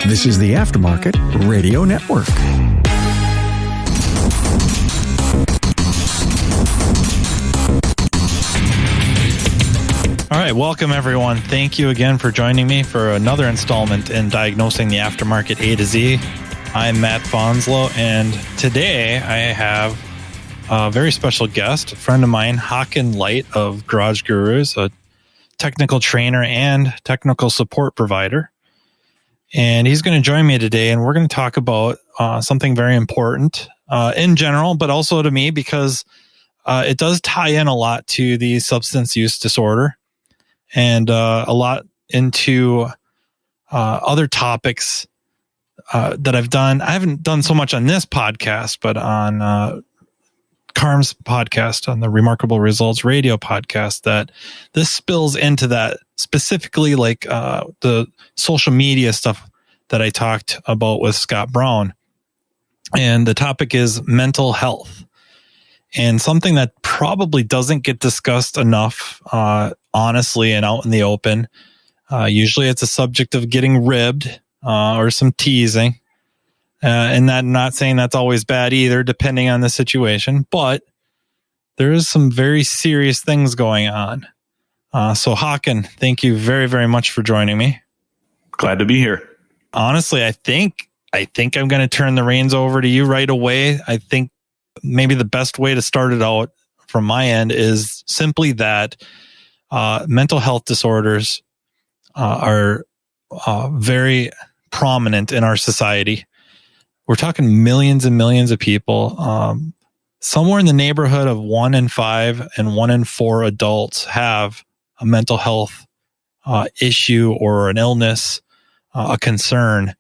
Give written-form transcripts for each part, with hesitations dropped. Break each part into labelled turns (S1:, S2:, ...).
S1: This is the Aftermarket Radio Network.
S2: All right, welcome everyone. Thank you again for joining me for another installment in Diagnosing the Aftermarket A to Z. I'm Matt Fanslow, and today I have a very special guest, a friend of mine, Haakan Light of Garage Gurus, a technical trainer and technical support provider. And he's going to join me today, and we're going to talk about something very important in general, but also to me because it does tie in a lot to the substance use disorder and a lot into other topics that I've done. I haven't done so much on this podcast, but on Carm's podcast, on the Remarkable Results Radio podcast, that this spills into that, specifically like the social media stuff that I talked about with Scott Brown. And the topic is mental health, and something that probably doesn't get discussed enough, honestly, and out in the open. Usually it's a subject of getting ribbed or some teasing. And that, I'm not saying that's always bad either, depending on the situation, but there is some very serious things going on. So Haakan, thank you very, very much for joining me.
S3: Glad to be here.
S2: Honestly, I think I'm going to turn the reins over to you right away. I think maybe the best way to start it out from my end is simply that mental health disorders are very prominent in our society. We're talking millions and millions of people. Somewhere in the neighborhood of 1 in 5 and 1 in 4 adults have a mental health issue or an illness, a concern.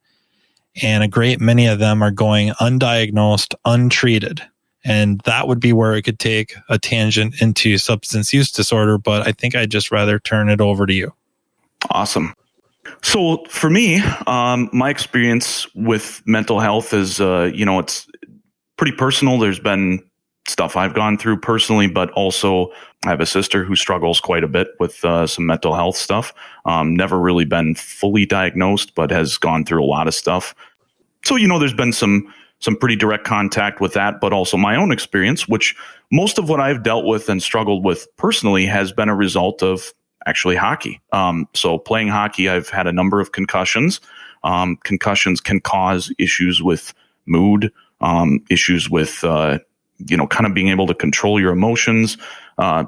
S2: And a great many of them are going undiagnosed, untreated. And that would be where it could take a tangent into substance use disorder. But I think I'd just rather turn it over to you.
S3: Awesome. So for me, my experience with mental health is, it's pretty personal. There's been stuff I've gone through personally, but also I have a sister who struggles quite a bit with some mental health stuff. Never really been fully diagnosed, but has gone through a lot of stuff. So, there's been some pretty direct contact with that, but also my own experience, which most of what I've dealt with and struggled with personally has been a result of actually hockey. So playing hockey, I've had a number of concussions. Concussions can cause issues with mood, issues with, kind of being able to control your emotions,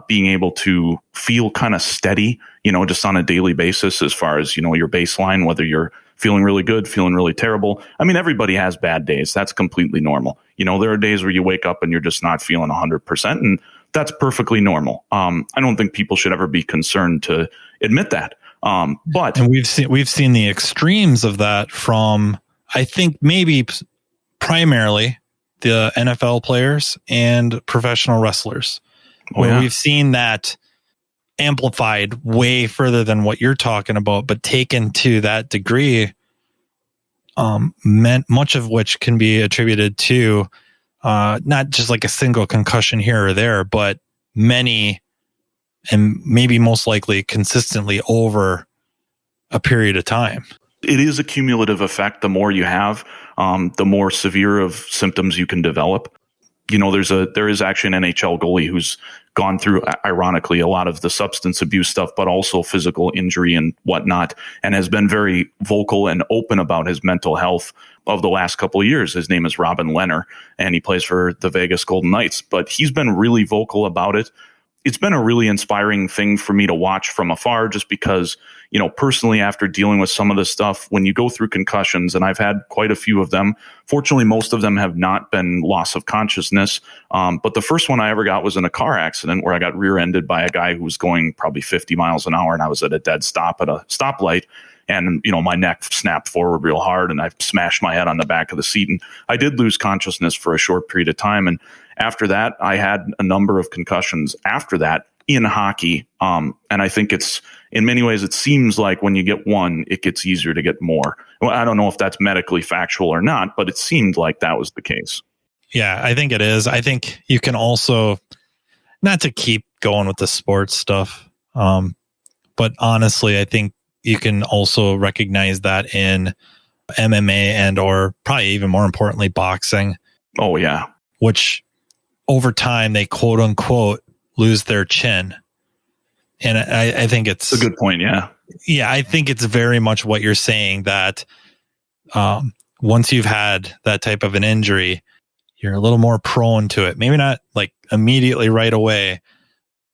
S3: being able to feel kind of steady, just on a daily basis as far as, your baseline, whether you're feeling really good, feeling really terrible. I mean, everybody has bad days. That's completely normal. There are days where you wake up and you're just not feeling 100%, and that's perfectly normal. I don't think people should ever be concerned to admit that. But
S2: and we've seen the extremes of that from, I think, maybe primarily the NFL players and professional wrestlers, where we've seen that amplified way further than what you're talking about, but taken to that degree, much of which can be attributed to not just like a single concussion here or there, but many, and maybe most likely consistently over a period of time.
S3: It is a cumulative effect. The more you have, the more severe of symptoms you can develop. There is actually an NHL goalie who's gone through, ironically, a lot of the substance abuse stuff, but also physical injury and whatnot, and has been very vocal and open about his mental health of the last couple of years. His name is Robin Lehner, and he plays for the Vegas Golden Knights, but he's been really vocal about it. It's been a really inspiring thing for me to watch from afar, just because, personally, after dealing with some of this stuff, when you go through concussions, and I've had quite a few of them, fortunately, most of them have not been loss of consciousness. But the first one I ever got was in a car accident where I got rear-ended by a guy who was going probably 50 miles an hour, and I was at a dead stop at a stoplight. And, my neck snapped forward real hard, and I smashed my head on the back of the seat. And I did lose consciousness for a short period of time. And after that, I had a number of concussions after that in hockey. And I think in many ways, it seems like when you get one, it gets easier to get more. Well, I don't know if that's medically factual or not, but it seemed like that was the case.
S2: Yeah, I think it is. I think you can also, not to keep going with the sports stuff, but honestly, I think you can also recognize that in MMA and or probably even more importantly, boxing.
S3: Oh, yeah.
S2: Which over time they quote unquote lose their chin. And I think it's
S3: a good point. Yeah.
S2: Yeah. I think it's very much what you're saying, that once you've had that type of an injury, you're a little more prone to it. Maybe not like immediately right away,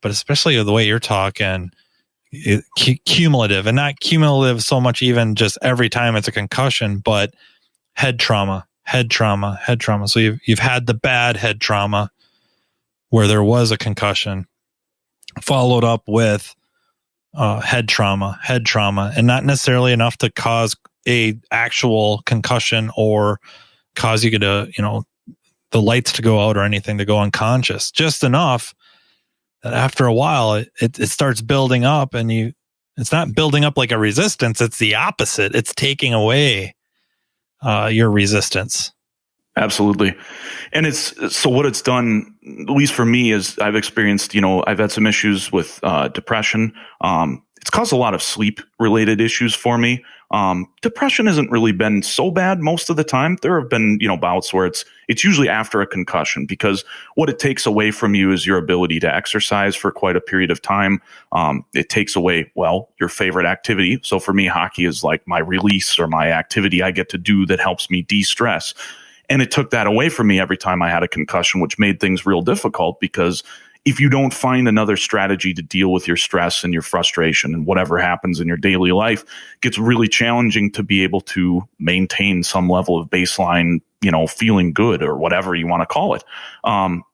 S2: but especially the way you're talking, cumulative, and not cumulative so much even just every time it's a concussion, but head trauma. So you've had the bad head trauma where there was a concussion followed up with head trauma, and not necessarily enough to cause a actual concussion or cause you to, the lights to go out or anything, to go unconscious. Just enough that after a while it starts building up, and it's not building up like a resistance. It's the opposite. It's taking away your resistance.
S3: Absolutely. And so what it's done, at least for me, is I've experienced, I've had some issues with depression. It's caused a lot of sleep related issues for me. Depression hasn't really been so bad most of the time. There have been, bouts where it's usually after a concussion, because what it takes away from you is your ability to exercise for quite a period of time. It takes away, your favorite activity. So for me, hockey is like my release or my activity I get to do that helps me de-stress. And it took that away from me every time I had a concussion, which made things real difficult, because if you don't find another strategy to deal with your stress and your frustration and whatever happens in your daily life, it gets really challenging to be able to maintain some level of baseline, feeling good or whatever you want to call it.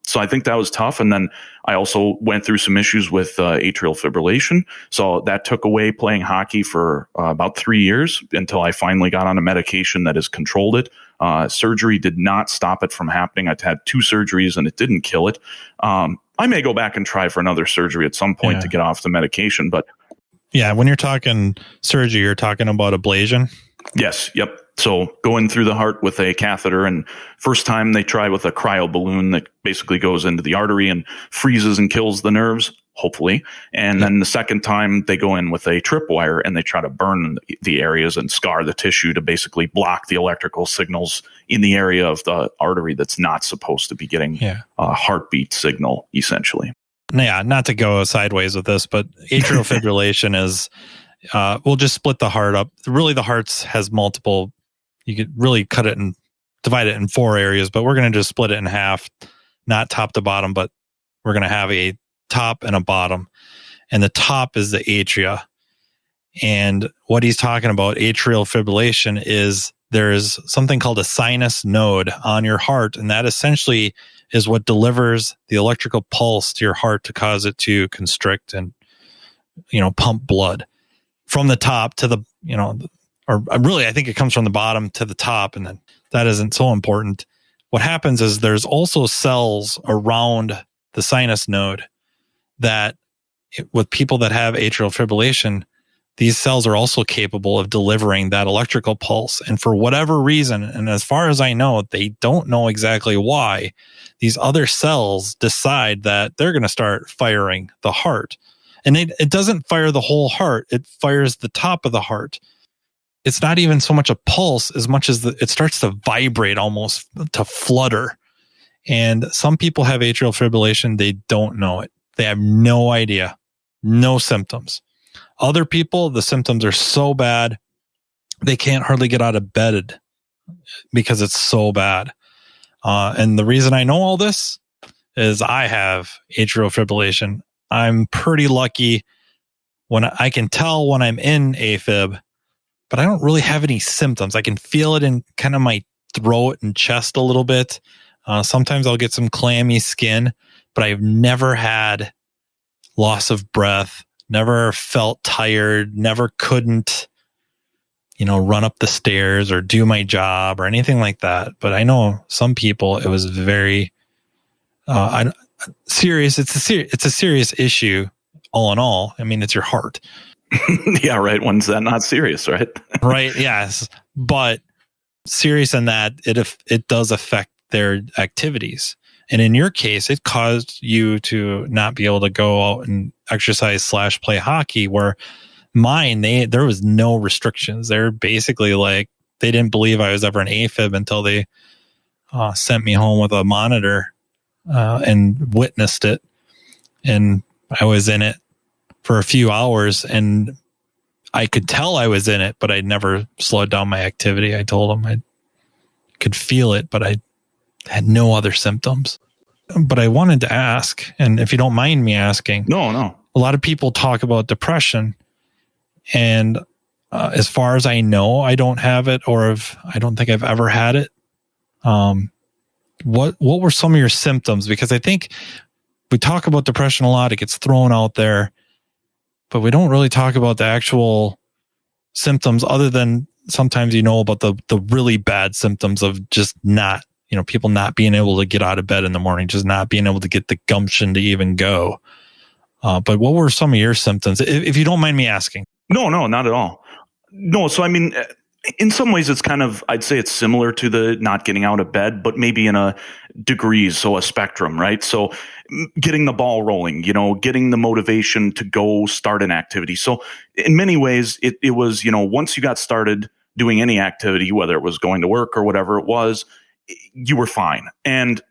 S3: So I think that was tough. And then I also went through some issues with atrial fibrillation. So that took away playing hockey for about 3 years until I finally got on a medication that has controlled it. Surgery did not stop it from happening. I've had 2 surgeries and it didn't kill it. I may go back and try for another surgery at some point to get off the medication, but
S2: yeah, when you're talking surgery, you're talking about ablation.
S3: Yes. Yep. So going through the heart with a catheter, and first time they try with a cryo balloon that basically goes into the artery and freezes and kills the nerves, hopefully. And then the second time they go in with a tripwire and they try to burn the areas and scar the tissue to basically block the electrical signals in the area of the artery that's not supposed to be getting a heartbeat signal, essentially.
S2: Yeah, not to go sideways with this, but atrial fibrillation is, we'll just split the heart up. Really, the heart has multiple, you could really cut it and divide it in 4 areas, but we're going to just split it in half, not top to bottom, but we're going to have a top and a bottom. And the top is the atria. And what he's talking about, atrial fibrillation, is there's something called a sinus node on your heart, and that essentially is what delivers the electrical pulse to your heart to cause it to constrict and, pump blood from the top to the, or really, I think it comes from the bottom to the top, and then that isn't so important. What happens is there's also cells around the sinus node that, with people that have atrial fibrillation, these cells are also capable of delivering that electrical pulse. And for whatever reason, and as far as I know, they don't know exactly why, these other cells decide that they're going to start firing the heart. And it doesn't fire the whole heart. It fires the top of the heart. It's not even so much a pulse as much as it starts to vibrate, almost to flutter. And some people have atrial fibrillation. They don't know it. They have no idea, no symptoms. Other people, the symptoms are so bad, they can't hardly get out of bed because it's so bad. And the reason I know all this is I have atrial fibrillation. I'm pretty lucky when I can tell when I'm in AFib, but I don't really have any symptoms. I can feel it in kind of my throat and chest a little bit. Sometimes I'll get some clammy skin, but I've never had loss of breath, never felt tired, never couldn't, run up the stairs or do my job or anything like that. But I know some people, it was very serious. It's a serious issue all in all. I mean, it's your heart.
S3: Yeah, right. When's that not serious, right?
S2: Right. Yes. But serious in that it does affect their activities. And in your case, it caused you to not be able to go out and exercise / play hockey, where mine, there was no restrictions. They're basically like, they didn't believe I was ever an AFib until they sent me home with a monitor and witnessed it. And I was in it for a few hours, and I could tell I was in it, but I never slowed down my activity. I told them I could feel it, but I had no other symptoms. But I wanted to ask, and if you don't mind me asking.
S3: No.
S2: A lot of people talk about depression, and as far as I know, I don't have it, or I don't think I've ever had it. What were some of your symptoms? Because I think we talk about depression a lot. It gets thrown out there, but we don't really talk about the actual symptoms, other than sometimes about the really bad symptoms of just not, people not being able to get out of bed in the morning, just not being able to get the gumption to even go. But what were some of your symptoms, if you don't mind me asking?
S3: No, not at all. No, so I mean, in some ways it's kind of, I'd say it's similar to the not getting out of bed, but maybe in a degrees, so a spectrum, right? So getting the ball rolling, getting the motivation to go start an activity. So in many ways, it was, once you got started doing any activity, whether it was going to work or whatever it was, you were fine. And,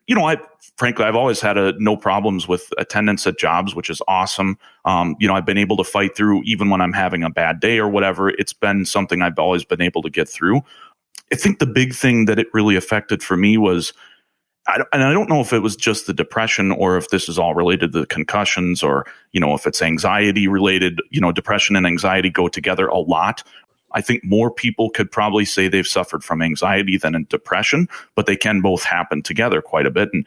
S3: frankly, I've always had no problems with attendance at jobs, which is awesome. I've been able to fight through even when I'm having a bad day or whatever. It's been something I've always been able to get through. I think the big thing that it really affected for me was, and I don't know if it was just the depression or if this is all related to the concussions, or, if it's anxiety related. Depression and anxiety go together a lot. I think more people could probably say they've suffered from anxiety than in depression, but they can both happen together quite a bit. And,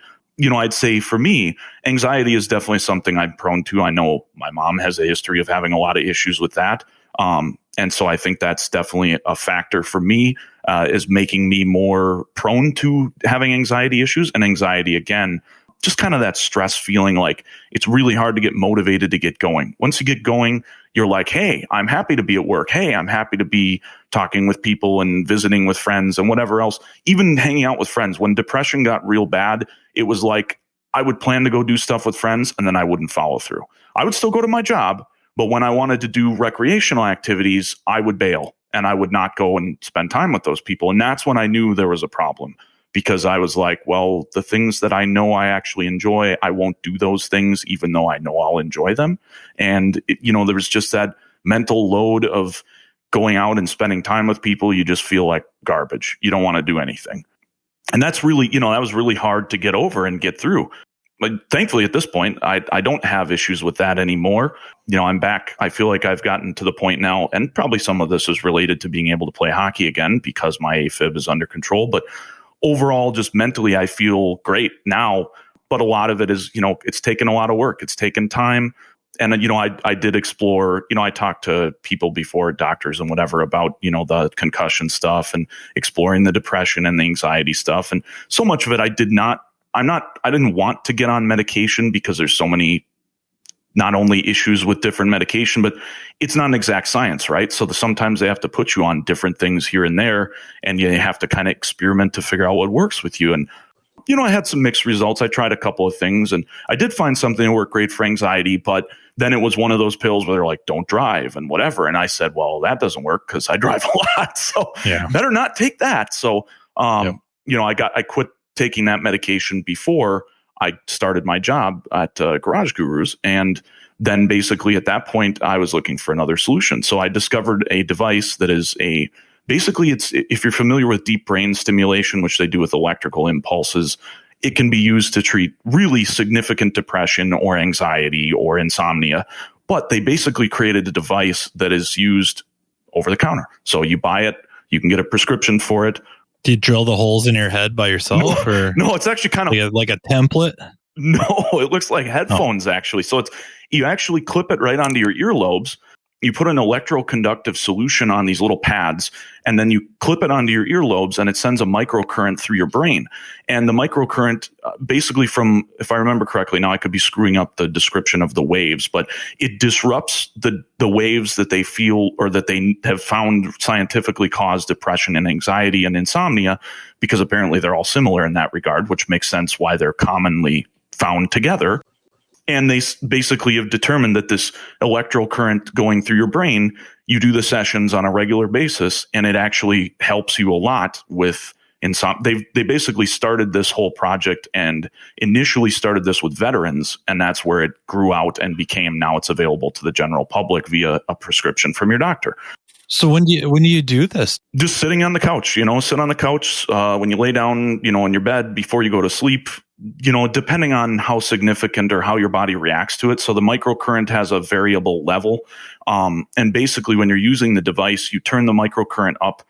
S3: I'd say for me, anxiety is definitely something I'm prone to. I know my mom has a history of having a lot of issues with that. And so I think that's definitely a factor for me, is making me more prone to having anxiety issues. And anxiety, again, just kind of that stress feeling, like it's really hard to get motivated to get going. Once you get going, you're like, hey, I'm happy to be at work. Hey, I'm happy to be talking with people and visiting with friends and whatever else, even hanging out with friends. When depression got real bad, it was like I would plan to go do stuff with friends and then I wouldn't follow through. I would still go to my job, but when I wanted to do recreational activities, I would bail and I would not go and spend time with those people. And that's when I knew there was a problem. Because I was like, well, the things that I know I actually enjoy, I won't do those things, even though I know I'll enjoy them. And, there was just that mental load of going out and spending time with people. You just feel like garbage. You don't want to do anything. And that's really, that was really hard to get over and get through. But thankfully, at this point, I don't have issues with that anymore. I'm back. I feel like I've gotten to the point now, and probably some of this is related to being able to play hockey again because my AFib is under control. But overall, just mentally, I feel great now, but a lot of it is, it's taken a lot of work. It's taken time. And, I did explore, I talked to people before, doctors and whatever, about, the concussion stuff and exploring the depression and the anxiety stuff. And so much of it, I didn't want to get on medication because there's so many, not only issues with different medication, but it's not an exact science, right? So sometimes they have to put you on different things here and there, and you have to kind of experiment to figure out what works with you. And, I had some mixed results. I tried a couple of things, and I did find something that worked great for anxiety, but then it was one of those pills where they're like, don't drive and whatever. And I said, well, that doesn't work because I drive a lot. So better not take that. So, I quit taking that medication before I started my job at Garage Gurus. And then basically at that point, I was looking for another solution. So I discovered a device that is it's, if you're familiar with deep brain stimulation, which they do with electrical impulses, it can be used to treat really significant depression or anxiety or insomnia. But they basically created a device that is used over the counter. So you buy it, you can get a prescription for it.
S2: Do you drill the holes in your head by yourself?
S3: No, it's actually kind of
S2: like a template.
S3: No, it looks like headphones actually. So you actually clip it right onto your earlobes. You put an electroconductive solution on these little pads, and then you clip it onto your earlobes, and it sends a microcurrent through your brain. And the microcurrent, basically if I remember correctly, now I could be screwing up the description of the waves, but it disrupts the waves that they feel or that they have found scientifically cause depression and anxiety and insomnia, because apparently they're all similar in that regard, which makes sense why they're commonly found together. And they basically have determined that this electrical current going through your brain, you do the sessions on a regular basis, and it actually helps you a lot with insomnia. They basically started this whole project and initially started this with veterans, and that's where it grew out and became, now it's available to the general public via a prescription from your doctor.
S2: So when do you do this?
S3: Just sitting on the couch, sit on the couch when you lay down, in your bed before you go to sleep, depending on how significant or how your body reacts to it. So the microcurrent has a variable level. And basically when you're using the device, you turn the microcurrent up.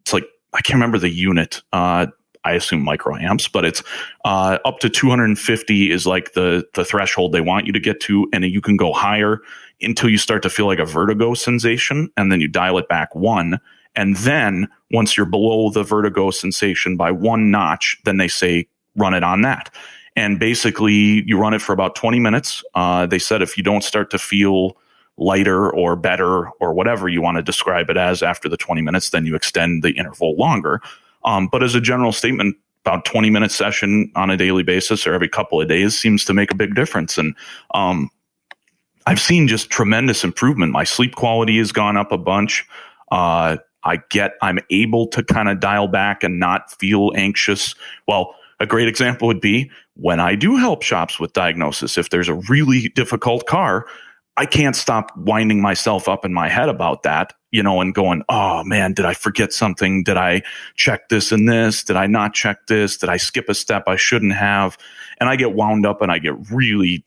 S3: It's like, I can't remember the unit. I assume microamps, but it's up to 250 is like the threshold they want you to get to. And you can go higher until you start to feel like a vertigo sensation. And then you dial it back 1. And then once you're below the vertigo sensation by 1 notch, then they say, run it on that. And basically you run it for about 20 minutes. They said if you don't start to feel lighter or better or whatever you want to describe it as after the 20 minutes, then you extend the interval longer. But as a general statement, about 20-minute session on a daily basis or every couple of days seems to make a big difference. And I've seen just tremendous improvement. My sleep quality has gone up a bunch. I'm able to kind of dial back and not feel anxious. Well, a great example would be when I do help shops with diagnosis. If there's a really difficult car, I can't stop winding myself up in my head about that, and going, oh man, did I forget something? Did I check this and this? Did I not check this? Did I skip a step I shouldn't have? And I get wound up and I get really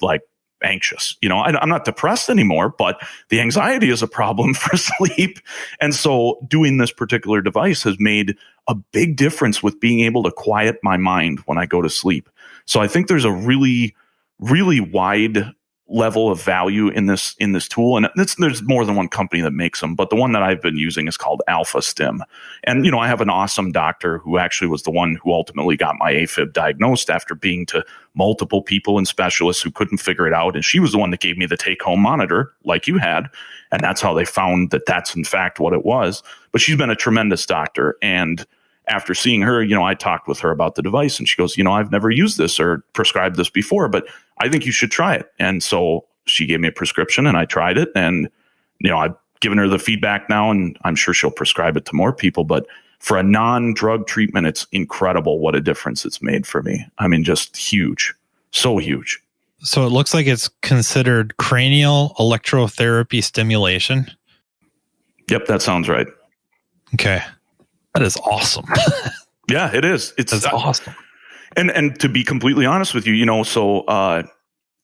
S3: anxious. I'm not depressed anymore, but the anxiety is a problem for sleep. And so doing this particular device has made a big difference with being able to quiet my mind when I go to sleep. So I think there's a really, really wide level of value in this tool. And there's more than one company that makes them, but the one that I've been using is called Alpha Stim. And, I have an awesome doctor who actually was the one who ultimately got my AFib diagnosed after being to multiple people and specialists who couldn't figure it out. And she was the one that gave me the take-home monitor like you had. And that's how they found that that's in fact what it was. But she's been a tremendous doctor. And after seeing her, I talked with her about the device and she goes, I've never used this or prescribed this before, but I think you should try it. And so she gave me a prescription and I tried it, and, I've given her the feedback now, and I'm sure she'll prescribe it to more people. But for a non-drug treatment, it's incredible what a difference it's made for me. I mean, just huge, so huge.
S2: So it looks like it's considered cranial electrotherapy stimulation.
S3: Yep. That sounds right.
S2: Okay. That is awesome.
S3: Yeah, it is.
S2: That's awesome.
S3: And to be completely honest with you, so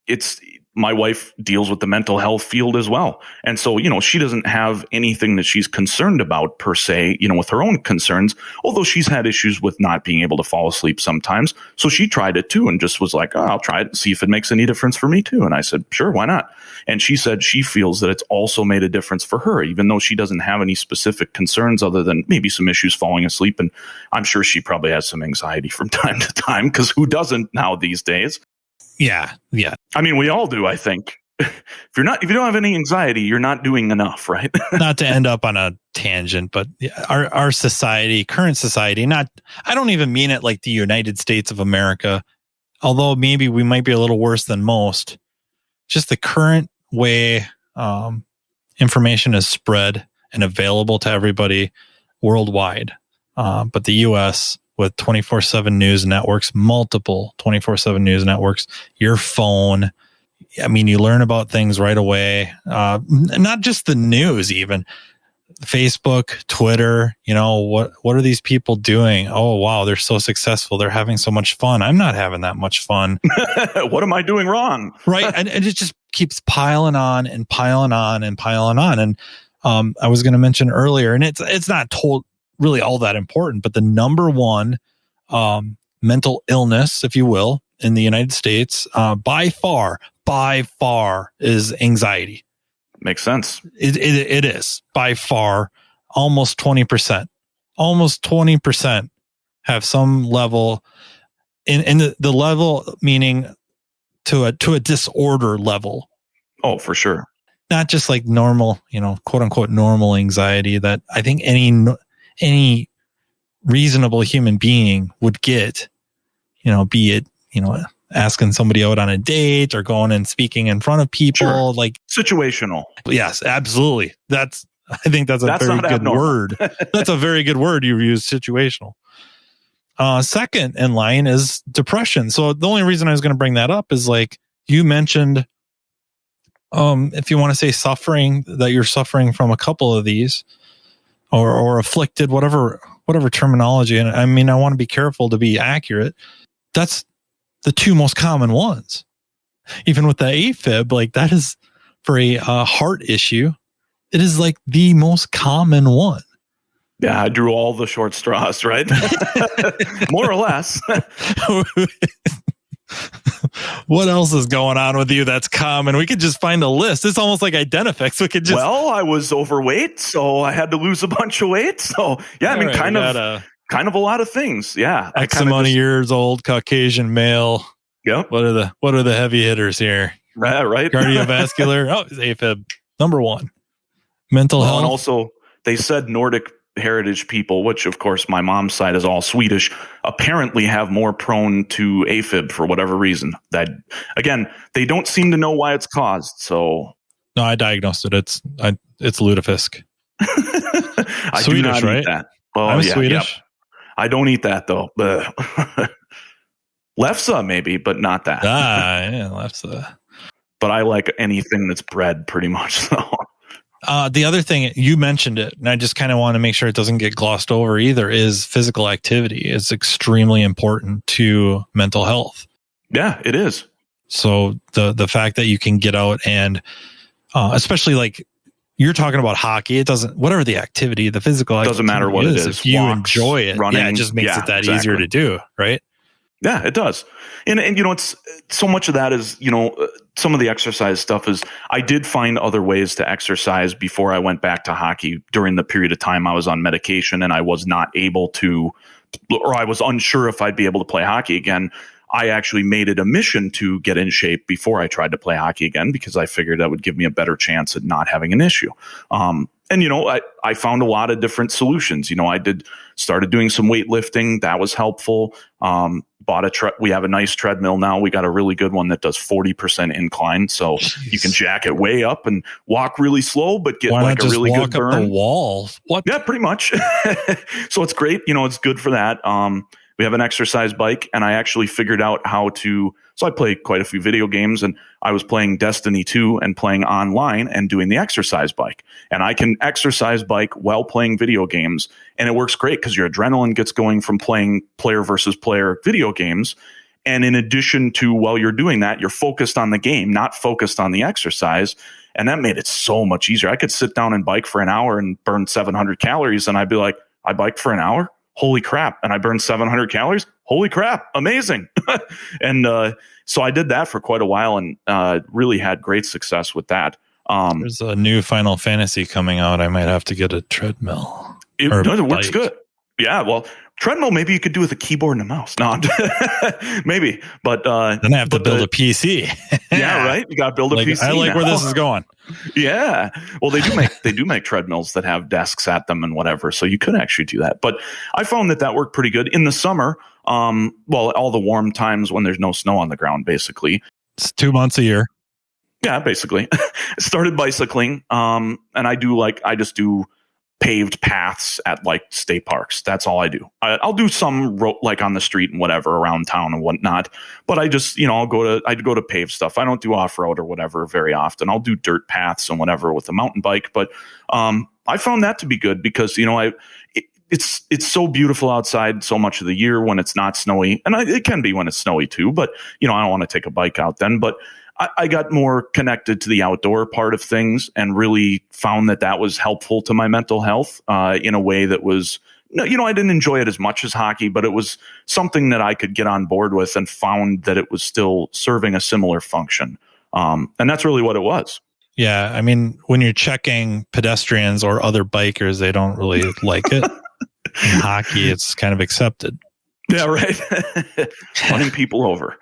S3: it's my wife deals with the mental health field as well. And so, she doesn't have anything that she's concerned about per se, with her own concerns, although she's had issues with not being able to fall asleep sometimes. So she tried it too and just was like, oh, I'll try it and see if it makes any difference for me too. And I said, sure, why not? And she said she feels that it's also made a difference for her, even though she doesn't have any specific concerns other than maybe some issues falling asleep. And I'm sure she probably has some anxiety from time to time, because who doesn't now these days?
S2: Yeah. Yeah.
S3: I mean, we all do, I think. If you don't have any anxiety, you're not doing enough, right?
S2: Not to end up on a tangent, but our society, current society, I don't even mean it like the United States of America, although maybe we might be a little worse than most. Just the current way information is spread and available to everybody worldwide. But the U.S., with 24/7 news networks, multiple 24/7 news networks, your phone. I mean, you learn about things right away. Not just the news, even Facebook, Twitter. What are these people doing? Oh, wow, they're so successful. They're having so much fun. I'm not having that much fun.
S3: What am I doing wrong?
S2: Right. And it just keeps piling on and piling on and piling on. And I was going to mention earlier, and it's not really all that important, but the number one mental illness, if you will, in the United States, by far is anxiety.
S3: Makes sense.
S2: It is by far almost 20%. Almost 20% have some level in the level, meaning to a disorder level.
S3: Oh, for sure.
S2: Not just like normal, quote unquote normal anxiety that I think any reasonable human being would get, be it, asking somebody out on a date or going and speaking in front of people.
S3: Sure.
S2: Like
S3: situational.
S2: Yes, absolutely. I think that's a very good word. That's a very good word you use, situational. Second in line is depression. So the only reason I was going to bring that up is like you mentioned, if you want to say suffering, that you're suffering from a couple of these or afflicted, whatever terminology. And I mean, I want to be careful to be accurate. That's the two most common ones. Even with the AFib, like that is for a heart issue. It is like the most common one.
S3: Yeah, I drew all the short straws, right? More or less.
S2: What else is going on with you that's common? We could just find a list. It's almost like Identifix. We could just.
S3: Well, I was overweight, so I had to lose a bunch of weight. So yeah, I mean, kind of a lot of things. Yeah,
S2: X amount of years old, Caucasian male.
S3: Yep.
S2: What are the heavy hitters here?
S3: Right.
S2: Cardiovascular. Oh, it's AFib. Number one. Mental health.
S3: And also, they said Nordic heritage people, which of course my mom's side is all Swedish, apparently have more prone to AFib for whatever reason. That again, they don't seem to know why it's caused. So
S2: no, I diagnosed it. It's lutefisk.
S3: I
S2: Swedish,
S3: do not
S2: right?
S3: eat that. Oh,
S2: I'm
S3: yeah,
S2: Swedish.
S3: Yep. I don't eat that though. Lefse maybe, but not that.
S2: Yeah, lefse.
S3: But I like anything that's bread pretty much. So.
S2: The other thing, you mentioned it, and I just kind of want to make sure it doesn't get glossed over either, is physical activity is extremely important to mental health.
S3: Yeah, it is.
S2: So the fact that you can get out and especially like you're talking about hockey, it doesn't, whatever the activity, the physical activity
S3: doesn't matter what it is.
S2: If you enjoy it, running, it just makes it that easier to do, right?
S3: Yeah, it does. And it's so much of that is, some of the exercise stuff is I did find other ways to exercise before I went back to hockey during the period of time I was on medication and I was not able to, or I was unsure if I'd be able to play hockey again. I actually made it a mission to get in shape before I tried to play hockey again because I figured that would give me a better chance at not having an issue. I found a lot of different solutions. Started doing some weightlifting. That was helpful. We have a nice treadmill now. We got a really good one that does 40% incline. So you can jack it way up and walk really slow, but get like a really good burn.
S2: Up the wall. What?
S3: Yeah, pretty much. So it's great. It's good for that. We have an exercise bike and I actually figured out so I play quite a few video games and I was playing Destiny 2 and playing online and doing the exercise bike. And I can exercise bike while playing video games. And it works great because your adrenaline gets going from playing player versus player video games. And in addition to while you're doing that, you're focused on the game, not focused on the exercise. And that made it so much easier. I could sit down and bike for an hour and burn 700 calories. And I'd be like, I biked for an hour? Holy crap. And I burned 700 calories? Holy crap. Amazing. And so I did that for quite a while and really had great success with that.
S2: There's a new Final Fantasy coming out. I might have to get a treadmill.
S3: It works good. Yeah, well, treadmill maybe you could do with a keyboard and a mouse. No, maybe. But
S2: then I have to build a PC.
S3: Yeah, right. You got to build a PC.
S2: I like
S3: now.
S2: where this is going.
S3: Yeah. Well, they do make treadmills that have desks at them and whatever, so you could actually do that. But I found that worked pretty good in the summer. All the warm times when there's no snow on the ground, basically.
S2: It's 2 months a year.
S3: Yeah, basically. Started bicycling, and I just do paved paths at like state parks. That's all I do. I'll do some like on the street and whatever around town and whatnot. But I just, I'd go to paved stuff. I don't do off road or whatever very often. I'll do dirt paths and whatever with a mountain bike. But I found that to be good because it's so beautiful outside so much of the year when it's not snowy, and it can be when it's snowy too. But I don't want to take a bike out then. But I got more connected to the outdoor part of things and really found that was helpful to my mental health in a way that was, I didn't enjoy it as much as hockey, but it was something that I could get on board with and found that it was still serving a similar function. And that's really what it was.
S2: Yeah. I mean, when you're checking pedestrians or other bikers, they don't really like it. In hockey, it's kind of accepted.
S3: Yeah, right. Running people over.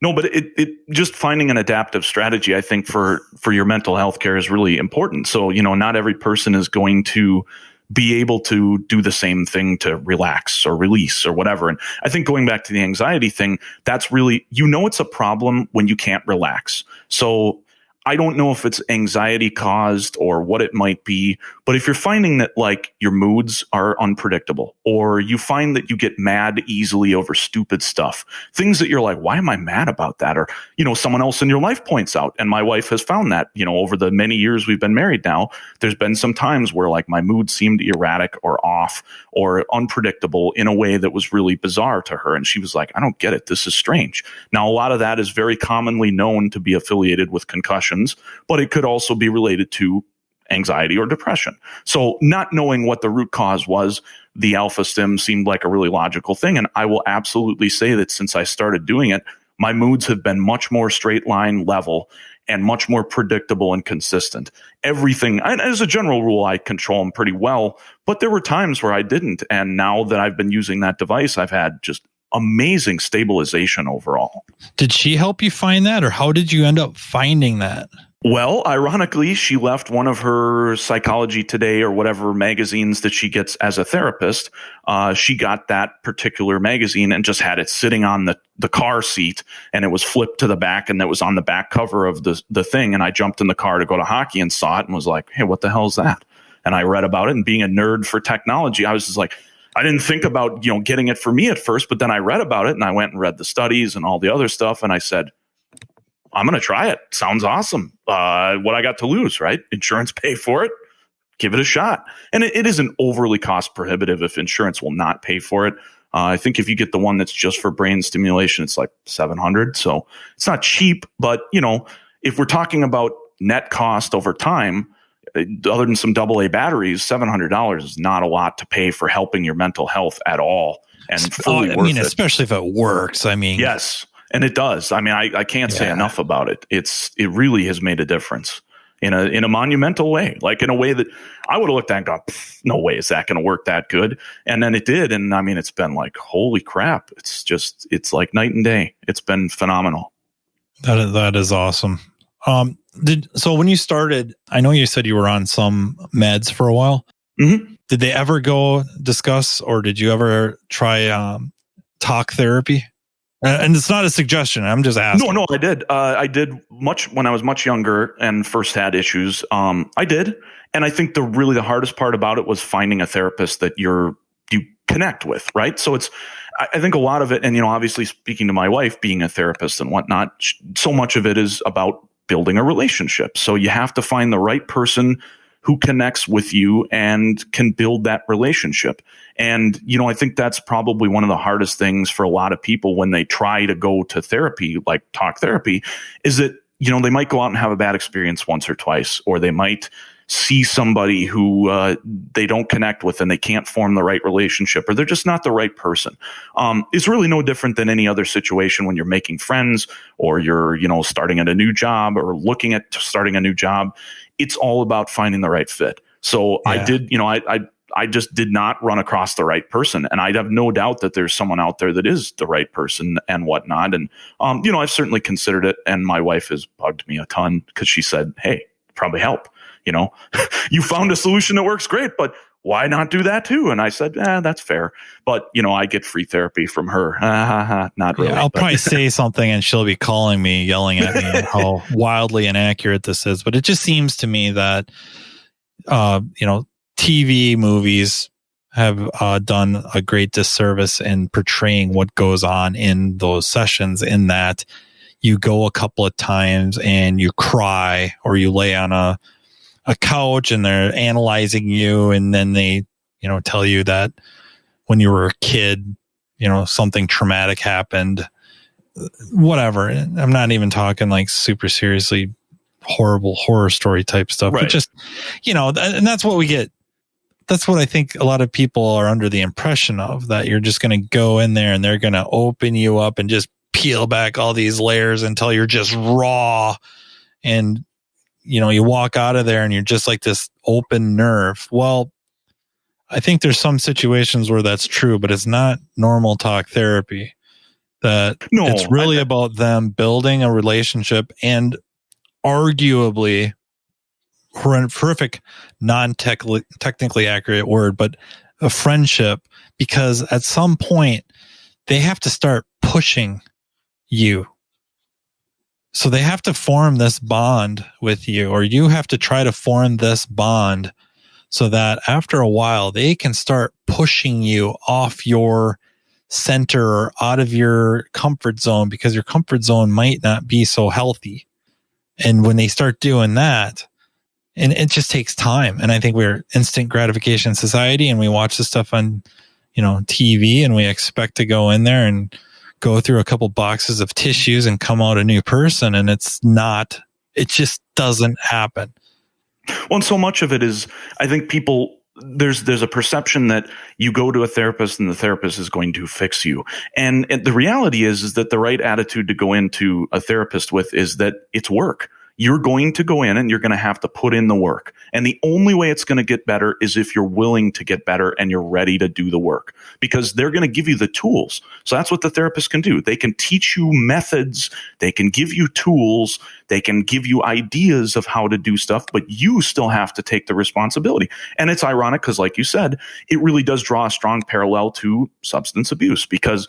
S3: No, but it just finding an adaptive strategy, I think, for your mental health care is really important. So, not every person is going to be able to do the same thing to relax or release or whatever. And I think going back to the anxiety thing, that's really, it's a problem when you can't relax. So I don't know if it's anxiety caused or what it might be, but if you're finding that like your moods are unpredictable, or you find that you get mad easily over stupid stuff, things that you're like, why am I mad about that? Or, someone else in your life points out, and my wife has found that, over the many years we've been married now, there's been some times where like my mood seemed erratic or off or unpredictable in a way that was really bizarre to her. And she was like, I don't get it. This is strange. Now, a lot of that is very commonly known to be affiliated with concussions, but it could also be related to anxiety or depression. So not knowing what the root cause was, the alpha stim seemed like a really logical thing. And I will absolutely say that since I started doing it, my moods have been much more straight line level and much more predictable and consistent. Everything, as a general rule, I control them pretty well, but there were times where I didn't. And now that I've been using that device, I've had just amazing stabilization overall.
S2: Did she help you find that, or how did you end up finding that?
S3: Well, ironically, she left one of her Psychology Today or whatever magazines that she gets as a therapist. She got that particular magazine and just had it sitting on the car seat, and it was flipped to the back, and that was on the back cover of the thing. And I jumped in the car to go to hockey and saw it and was like, hey, what the hell is that? And I read about it, and being a nerd for technology, I was just like, I didn't think about, getting it for me at first, but then I read about it and I went and read the studies and all the other stuff. And I said, I'm going to try it. Sounds awesome. What I got to lose, right? Insurance pay for it. Give it a shot. And it isn't overly cost prohibitive if insurance will not pay for it. I think if you get the one that's just for brain stimulation, it's like $700. So it's not cheap, but if we're talking about net cost over time, other than some AA batteries, $700 is not a lot to pay for helping your mental health at all. And fully worth it.
S2: Especially if it works.
S3: Yes. And it does. I can't say enough about it. It really has made a difference in a monumental way, like in a way that I would have looked at and gone, no way is that going to work that good. And then it did. And it's been like, holy crap. It's like night and day. It's been phenomenal.
S2: That is awesome. So when you started, I know you said you were on some meds for a while.
S3: Mm-hmm.
S2: Did they ever go discuss, or did you ever try talk therapy? And it's not a suggestion. I'm just asking. No,
S3: I did. I did much when I was much younger and first had issues. I did. And I think the hardest part about it was finding a therapist that you connect with, right? So I think a lot of it, and obviously speaking to my wife, being a therapist and whatnot, so much of it is about building a relationship. So you have to find the right person who connects with you and can build that relationship. And, I think that's probably one of the hardest things for a lot of people when they try to go to therapy, like talk therapy, is that, they might go out and have a bad experience once or twice, or they might see somebody who they don't connect with and they can't form the right relationship, or they're just not the right person. It's really no different than any other situation when you're making friends, or you're, starting at a new job or looking at starting a new job. It's all about finding the right fit. So I did, I just did not run across the right person. And I'd have no doubt that there's someone out there that is the right person and whatnot. And, I've certainly considered it. And my wife has bugged me a ton because she said, hey, probably help. You found a solution that works great, but why not do that too? And I said, that's fair. But, I get free therapy from her. Not really.
S2: Yeah, I'll probably say something and she'll be calling me, yelling at me how wildly inaccurate this is. But it just seems to me that, TV movies have done a great disservice in portraying what goes on in those sessions, in that you go a couple of times and you cry, or you lay on a couch and they're analyzing you, and then they tell you that when you were a kid something traumatic happened, whatever. I'm not even talking like super seriously horrible horror story type stuff, right. But just and that's what we get. That's what I think a lot of people are under the impression of, that you're just going to go in there and they're going to open you up and just peel back all these layers until you're just raw. And you walk out of there and you're just like this open nerve. Well, I think there's some situations where that's true, but it's not normal talk therapy. It's really about them building a relationship, and arguably, horrific, non-technically accurate word, but a friendship, because at some point they have to start pushing you. So they have to form this bond with you, or you have to try to form this bond so that after a while they can start pushing you off your center or out of your comfort zone, because your comfort zone might not be so healthy. And when they start doing that, and it just takes time. And I think we're instant gratification society, and we watch this stuff on, TV, and we expect to go in there and go through a couple boxes of tissues and come out a new person. And it just doesn't happen.
S3: Well, and so much of it is, I think people, there's a perception that you go to a therapist and the therapist is going to fix you. And the reality is that the right attitude to go into a therapist with is that it's work. You're going to go in and you're going to have to put in the work. And the only way it's going to get better is if you're willing to get better and you're ready to do the work, because they're going to give you the tools. So that's what the therapist can do. They can teach you methods. They can give you tools. They can give you ideas of how to do stuff, but you still have to take the responsibility. And it's ironic because, like you said, it really does draw a strong parallel to substance abuse, because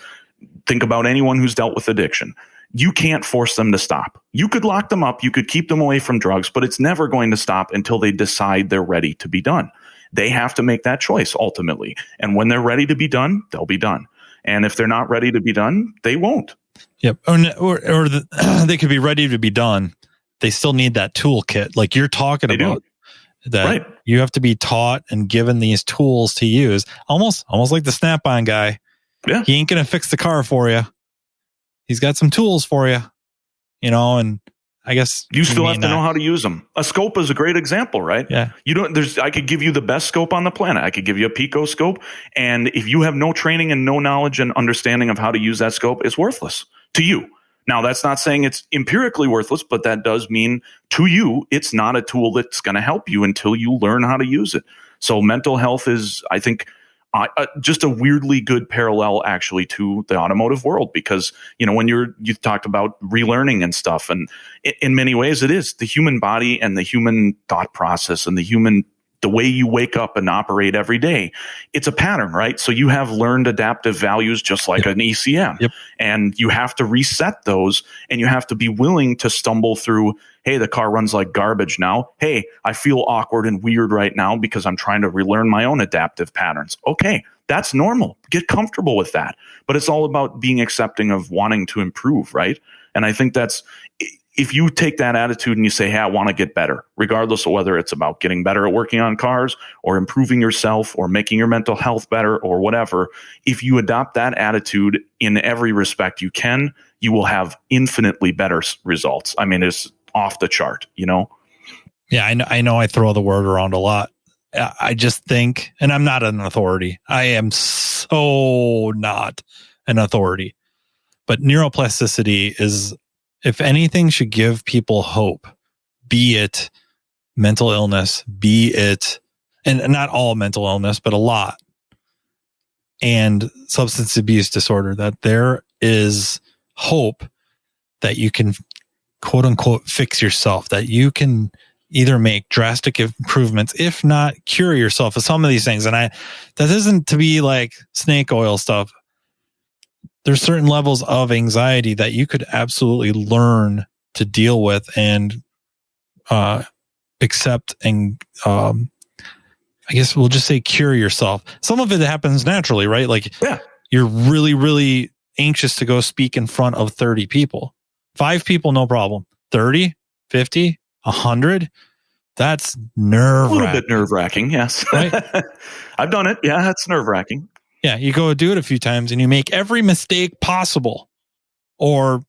S3: think about anyone who's dealt with addiction. You can't force them to stop. You could lock them up. You could keep them away from drugs, but it's never going to stop until they decide they're ready to be done. They have to make that choice ultimately. And when they're ready to be done, they'll be done. And if they're not ready to be done, they won't.
S2: Yep. Or they could be ready to be done. They still need that toolkit, like you're talking about. That right. You have to be taught and given these tools to use, almost like the Snap-on guy.
S3: Yeah.
S2: He ain't going to fix the car for you. He's got some tools for you, and I guess
S3: you still have to know how to use them. A scope is a great example, right?
S2: Yeah.
S3: I could give you the best scope on the planet. I could give you a Pico scope. And if you have no training and no knowledge and understanding of how to use that scope, it's worthless to you. Now, that's not saying it's empirically worthless, but that does mean to you, it's not a tool that's going to help you until you learn how to use it. So mental health is, I think, just a weirdly good parallel actually to the automotive world, because, when you talked about relearning and stuff, and in many ways it is the human body and the human thought process and the way you wake up and operate every day. It's a pattern, right? So you have learned adaptive values just like an ECM.
S2: Yep.
S3: And you have to reset those, and you have to be willing to stumble through, hey, the car runs like garbage now. Hey, I feel awkward and weird right now because I'm trying to relearn my own adaptive patterns. Okay, that's normal. Get comfortable with that. But it's all about being accepting of wanting to improve, right? And I think that's, if you take that attitude and you say, hey, I want to get better, regardless of whether it's about getting better at working on cars or improving yourself or making your mental health better or whatever, if you adopt that attitude in every respect you can, you will have infinitely better results. I mean, it's off the chart,
S2: Yeah, I know I throw the word around a lot. I just think, and I'm not an authority. I am so not an authority. But neuroplasticity is, if anything, should give people hope, be it mental illness, be it, and not all mental illness, but a lot, and substance abuse disorder, that there is hope that you can, quote unquote, fix yourself, that you can either make drastic improvements, if not cure yourself of some of these things. And that isn't to be like snake oil stuff. There's certain levels of anxiety that you could absolutely learn to deal with and accept, and I guess we'll just say cure yourself. Some of it happens naturally, right? Like, yeah, you're really, really anxious to go speak in front of 30 people. 5 people, no problem. 30, 50, 100, that's nerve-wracking.
S3: A little bit nerve-wracking, yes.
S2: Right?
S3: I've done it. Yeah, it's nerve-wracking.
S2: Yeah, you go do it a few times and you make every mistake possible, or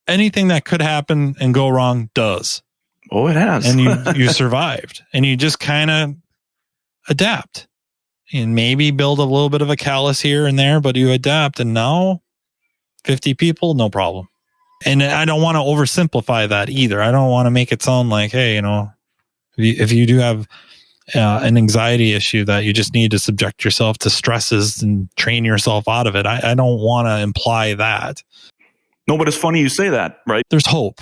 S2: anything that could happen and go wrong does.
S3: Oh, it has.
S2: And you survived, and you just kind of adapt and maybe build a little bit of a callus here and there, but you adapt, and now 50 people, no problem. And I don't want to oversimplify that either. I don't want to make it sound like, hey, if you do have an anxiety issue that you just need to subject yourself to stresses and train yourself out of it. I don't want to imply that.
S3: No, but it's funny you say that, right?
S2: There's hope.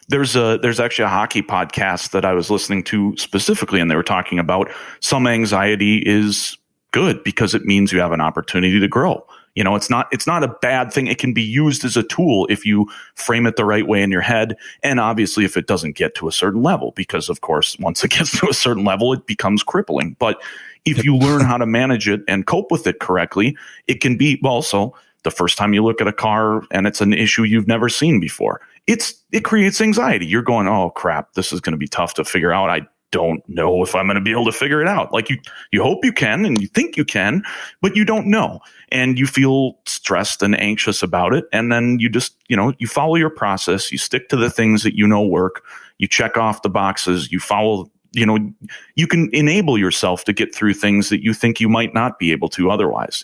S3: There's actually a hockey podcast that I was listening to specifically, and they were talking about some anxiety is good because it means you have an opportunity to grow. You know, it's not a bad thing. It can be used as a tool if you frame it the right way in your head. And obviously if it doesn't get to a certain level, because of course, once it gets to a certain level, it becomes crippling. But if you learn how to manage it and cope with it correctly, it can be also the first time you look at a car and it's an issue you've never seen before. It creates anxiety. You're going, oh crap, this is going to be tough to figure out. I don't know if I'm going to be able to figure it out. Like you hope you can and you think you can, but you don't know. And you feel stressed and anxious about it. And then you just, you follow your process. You stick to the things that you know work. You check off the boxes. You follow, you can enable yourself to get through things that you think you might not be able to otherwise.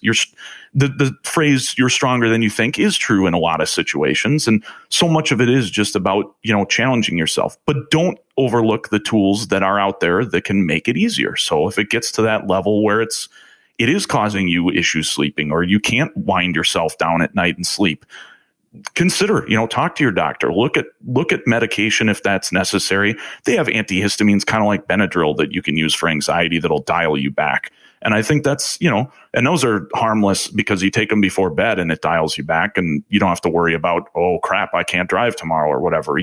S3: The phrase "you're stronger than you think" is true in a lot of situations. And so much of it is just about, challenging yourself, but don't overlook the tools that are out there that can make it easier. So if it gets to that level where it is causing you issues sleeping, or you can't wind yourself down at night and sleep, consider, talk to your doctor, look at medication if that's necessary. They have antihistamines, kind of like Benadryl, that you can use for anxiety that'll dial you back. And I think that's, and those are harmless because you take them before bed and it dials you back and you don't have to worry about, oh crap, I can't drive tomorrow or whatever.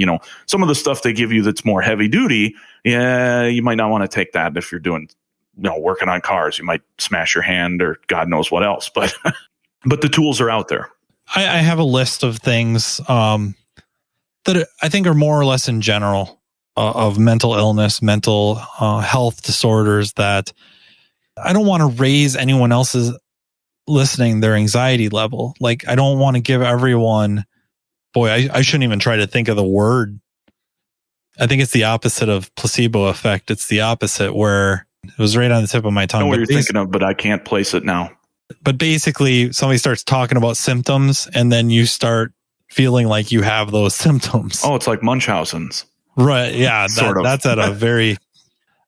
S3: Some of the stuff they give you that's more heavy duty, you might not want to take that if you're doing, working on cars. You might smash your hand or God knows what else, but the tools are out there.
S2: I have a list of things that I think are more or less in general of mental illness, mental health disorders that I don't want to raise anyone else's listening their anxiety level. Like, I don't want to give everyone, I shouldn't even try to think of the word. I think it's the opposite of placebo effect. It's the opposite, where it was right on the tip of my tongue.
S3: I know what you're thinking of, but I can't place it now.
S2: But basically, somebody starts talking about symptoms, and then you start feeling like you have those symptoms.
S3: Oh, it's like Munchausen's.
S2: Right. Yeah. That's at a very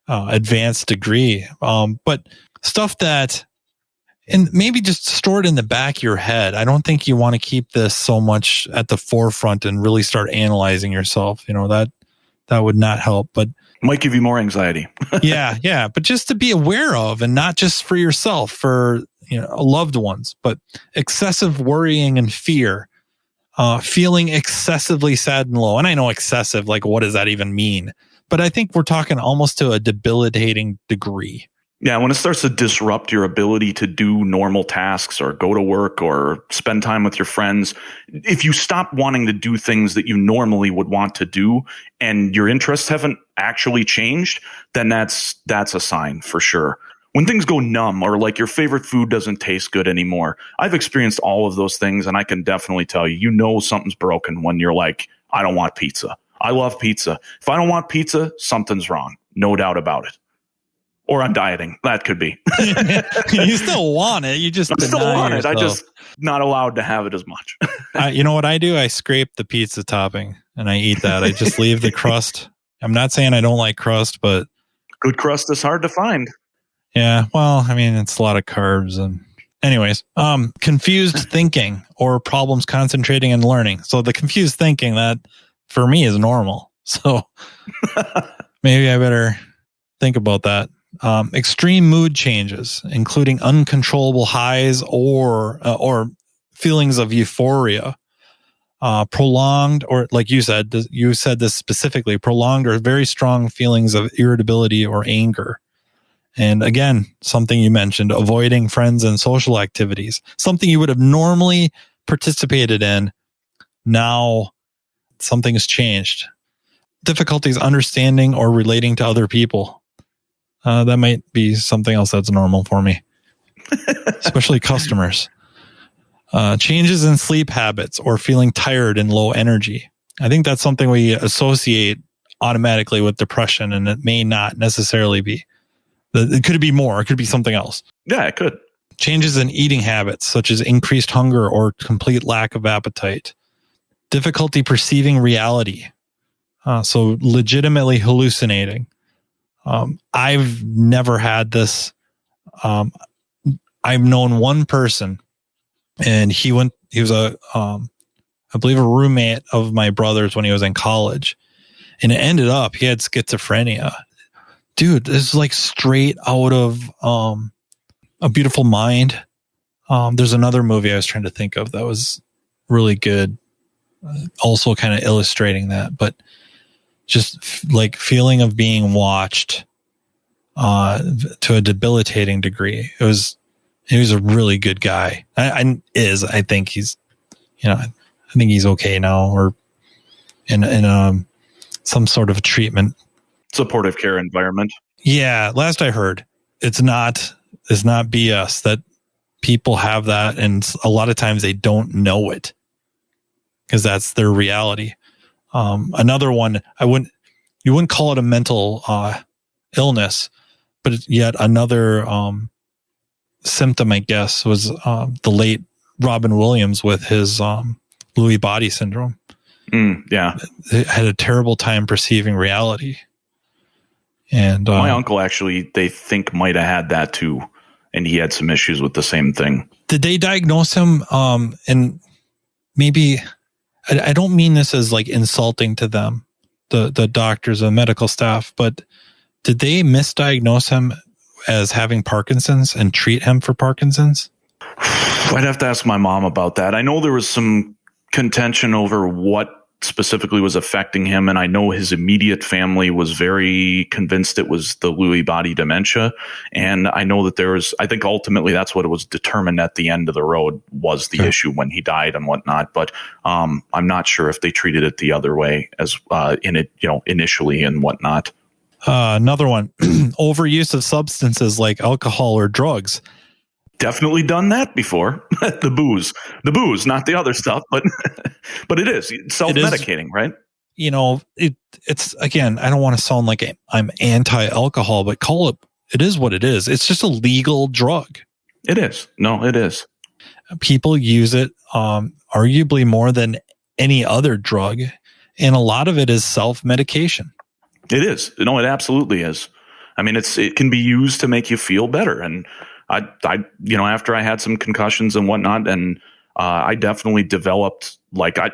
S2: advanced degree. But stuff that, and maybe just store it in the back of your head. I don't think you want to keep this so much at the forefront and really start analyzing yourself. That would not help, but
S3: might give you more anxiety.
S2: Yeah. But just to be aware of, and not just for yourself, for loved ones, but excessive worrying and fear, feeling excessively sad and low. And I know excessive, like, what does that even mean? But I think we're talking almost to a debilitating degree.
S3: Yeah, when it starts to disrupt your ability to do normal tasks or go to work or spend time with your friends, if you stop wanting to do things that you normally would want to do and your interests haven't actually changed, then that's a sign for sure. When things go numb, or like your favorite food doesn't taste good anymore, I've experienced all of those things, and I can definitely tell you, something's broken when you're like, I don't want pizza. I love pizza. If I don't want pizza, something's wrong. No doubt about it. Or I'm dieting. That could be.
S2: You still want it. You just
S3: still want it. I just not allowed to have it as much.
S2: You know what I do? I scrape the pizza topping and I eat that. I just leave the crust. I'm not saying I don't like crust, but
S3: good crust is hard to find.
S2: Yeah. Well, I mean, it's a lot of carbs. And anyways, confused thinking or problems concentrating and learning. So the confused thinking, that for me is normal. So maybe I better think about that. Extreme mood changes, including uncontrollable highs or feelings of euphoria, prolonged, or like you said this specifically, prolonged or very strong feelings of irritability or anger. And again, something you mentioned, avoiding friends and social activities, something you would have normally participated in. Now something has changed. Difficulties understanding or relating to other people. That might be something else that's normal for me, especially customers. Changes in sleep habits or feeling tired and low energy. I think that's something we associate automatically with depression, and it may not necessarily be. It could be more. It could be something else.
S3: Yeah, it could.
S2: Changes in eating habits, such as increased hunger or complete lack of appetite. Difficulty perceiving reality. So legitimately hallucinating. I've never had this. I've known one person, and he was I believe a roommate of my brother's when he was in college. And it ended up he had schizophrenia. Dude, this is like straight out of A Beautiful Mind. There's another movie I was trying to think of that was really good, also kind of illustrating that, but just like feeling of being watched to a debilitating degree. He was a really good guy. I think he's, I think he's okay now, or in some sort of treatment,
S3: supportive care environment.
S2: Yeah, last I heard, it's not BS that people have that, and a lot of times they don't know it because that's their reality. Another one, you wouldn't call it a mental illness, but yet another symptom, I guess, was the late Robin Williams with his Lewy body syndrome.
S3: Yeah,
S2: they had a terrible time perceiving reality. And
S3: my uncle actually, they think might have had that too, and he had some issues with the same thing.
S2: Did they diagnose him? And maybe I don't mean this as like insulting to them, the doctors and medical staff, but did they misdiagnose him as having Parkinson's and treat him for Parkinson's?
S3: I'd have to ask my mom about that. I know there was some contention over what specifically was affecting him, and I know his immediate family was very convinced it was the Lewy body dementia, and I know that I think ultimately that's what it was determined at the end of the road was the issue when he died and whatnot, but I'm not sure if they treated it the other way as initially and whatnot.
S2: Another one, overuse of substances like alcohol or drugs.
S3: Definitely done that before. The booze, not the other stuff, but it is self-medicating, right?
S2: It's again, I don't want to sound like I'm anti-alcohol, but it is what it is. It's just a legal drug.
S3: It is. No, it is.
S2: People use it arguably more than any other drug, and a lot of it is self-medication.
S3: It is. It absolutely is. I mean, it can be used to make you feel better, and I after I had some concussions and whatnot, and I definitely developed, like, I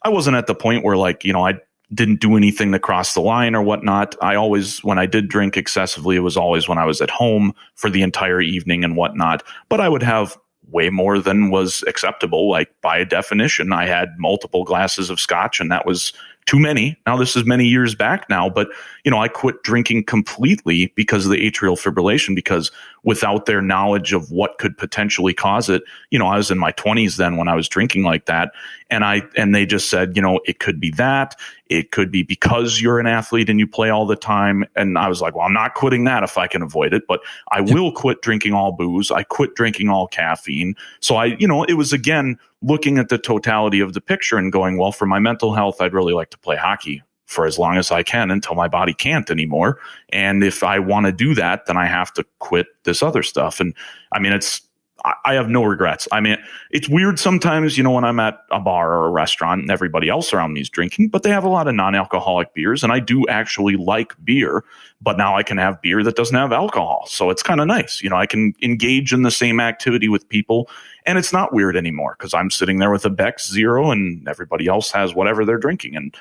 S3: wasn't at the point where, like, I didn't do anything that crossed the line or whatnot. I always, when I did drink excessively, it was always when I was at home for the entire evening and whatnot. But I would have way more than was acceptable. Like, by definition, I had multiple glasses of scotch, and that was too many. Now, this is many years back now, but, I quit drinking completely because of the atrial fibrillation, because without their knowledge of what could potentially cause it, I was in my 20s then when I was drinking like that. And they just said, it could be that, it could be because you're an athlete and you play all the time. And I was like, well, I'm not quitting that if I can avoid it, but I will quit drinking all booze. I quit drinking all caffeine. So it was, again, looking at the totality of the picture and going, well, for my mental health, I'd really like to play hockey for as long as I can until my body can't anymore. And if I want to do that, then I have to quit this other stuff. And I mean, I have no regrets. I mean, it's weird sometimes, when I'm at a bar or a restaurant and everybody else around me is drinking, but they have a lot of non-alcoholic beers, and I do actually like beer, but now I can have beer that doesn't have alcohol. So it's kind of nice. I can engage in the same activity with people, and it's not weird anymore because I'm sitting there with a Beck's Zero and everybody else has whatever they're drinking. And,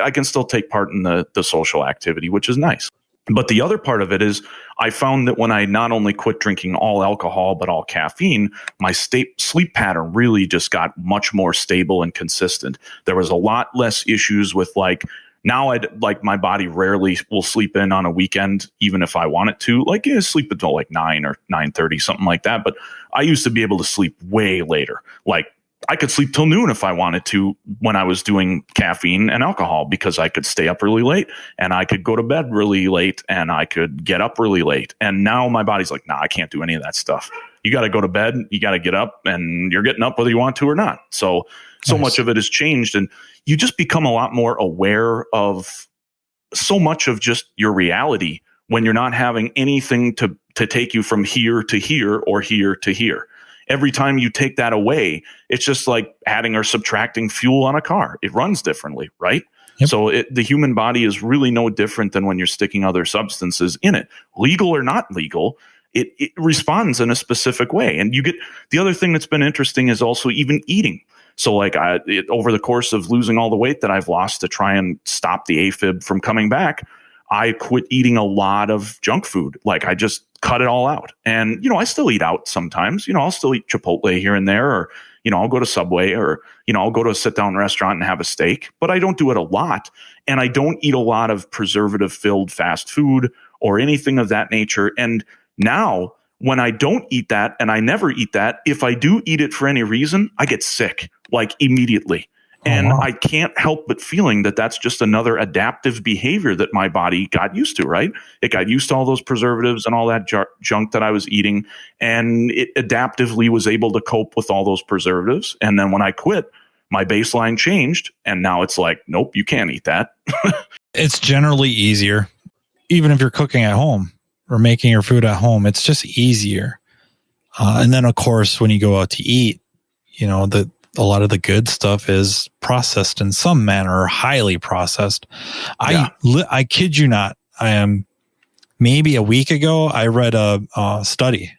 S3: I can still take part in the social activity, which is nice. But the other part of it is I found that when I not only quit drinking all alcohol, but all caffeine, my sleep pattern really just got much more stable and consistent. There was a lot less issues with, like, now my body rarely will sleep in on a weekend, even if I want it to, like, sleep until like 9 or 9:30, something like that. But I used to be able to sleep way later. Like, I could sleep till noon if I wanted to when I was doing caffeine and alcohol, because I could stay up really late and I could go to bed really late and I could get up really late. And now my body's like, nah, I can't do any of that stuff. You got to go to bed, you got to get up, and you're getting up whether you want to or not. So nice. Much of it has changed, and you just become a lot more aware of so much of just your reality when you're not having anything to take you from here to here or here to here. Every time you take that away, it's just like adding or subtracting fuel on a car. It runs differently, right? Yep. So the human body is really no different than when you're sticking other substances in it. Legal or not legal, it responds in a specific way. And you get, the other thing that's been interesting is also even eating. So like over the course of losing all the weight that I've lost to try and stop the AFib from coming back, I quit eating a lot of junk food. Like I just cut it all out. And, I still eat out sometimes. I'll still eat Chipotle here and there, or, I'll go to Subway, or, I'll go to a sit down restaurant and have a steak, but I don't do it a lot. And I don't eat a lot of preservative filled fast food or anything of that nature. And now when I don't eat that, and I never eat that, if I do eat it for any reason, I get sick like immediately. And I can't help but feeling that that's just another adaptive behavior that my body got used to, right? It got used to all those preservatives and all that junk that I was eating, and it adaptively was able to cope with all those preservatives. And then when I quit, my baseline changed, and now it's like, nope, you can't eat that.
S2: It's generally easier, even if you're cooking at home or making your food at home. It's just easier. And then, of course, when you go out to eat, a lot of the good stuff is processed in some manner, or highly processed. Yeah. I kid you not. Maybe a week ago, I read a study.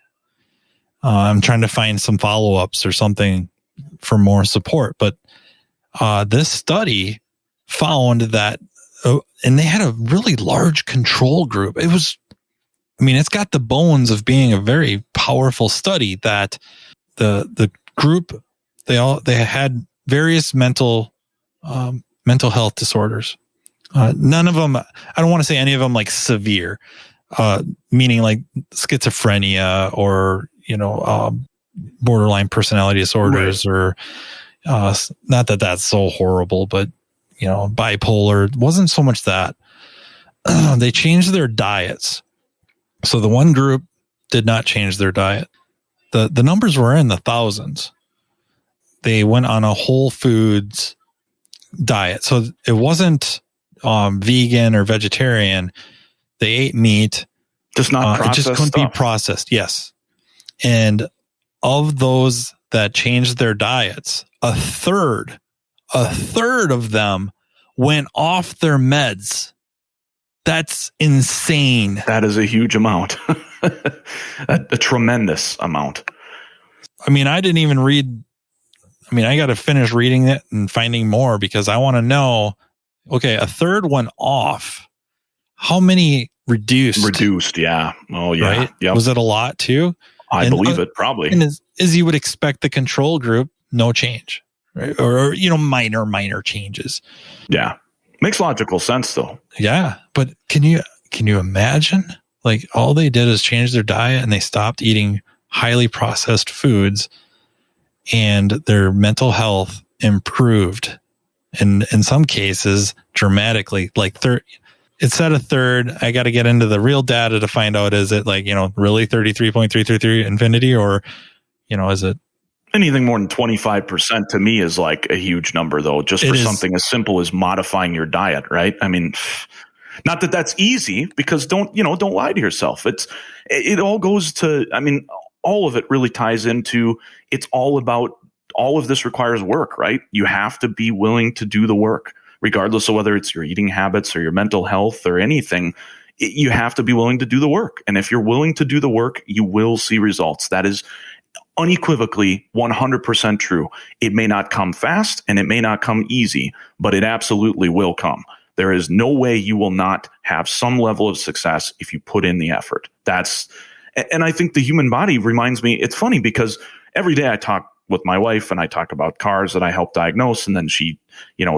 S2: I'm trying to find some follow-ups or something for more support. But this study found that, and they had a really large control group. It's got the bones of being a very powerful study, that the group, they had various mental health disorders. None of them, I don't want to say any of them like severe, meaning like schizophrenia or, borderline personality disorders, right. Or, not that that's so horrible, but, bipolar. It wasn't so much that. They changed their diets. So the one group did not change their diet. The numbers were in the thousands. They went on a whole foods diet. So it wasn't vegan or vegetarian. They ate meat.
S3: Just not processed.
S2: It just couldn't be processed. Yes. And of those that changed their diets, a third of them went off their meds. That's insane.
S3: That is a huge amount. a tremendous amount.
S2: I didn't even read. I got to finish reading it and finding more, because I want to know, okay, a third went off. How many reduced? Reduced,
S3: yeah. Oh, yeah.
S2: Right? Yep. Was it a lot too?
S3: I believe it, probably.
S2: And as you would expect, the control group, no change, right? Or minor changes.
S3: Yeah. Makes logical sense, though.
S2: Yeah. But can you imagine? Like, all they did is change their diet, and they stopped eating highly processed foods, and their mental health improved, and in some cases dramatically. Like it said a third. I got to get into the real data to find out, is it like, really 33.333 infinity, or, is it
S3: anything more than 25%? To me is like a huge number, though, just for something as simple as modifying your diet, right? Not that that's easy, because don't lie to yourself. It all goes to, all of it really ties into, it's all about, all of this requires work, right? You have to be willing to do the work, regardless of whether it's your eating habits or your mental health or anything. You have to be willing to do the work. And if you're willing to do the work, you will see results. That is unequivocally 100% true. It may not come fast, and it may not come easy, but it absolutely will come. There is no way you will not have some level of success if you put in the effort. And I think the human body reminds me, it's funny, because every day I talk with my wife and I talk about cars that I help diagnose. And then she,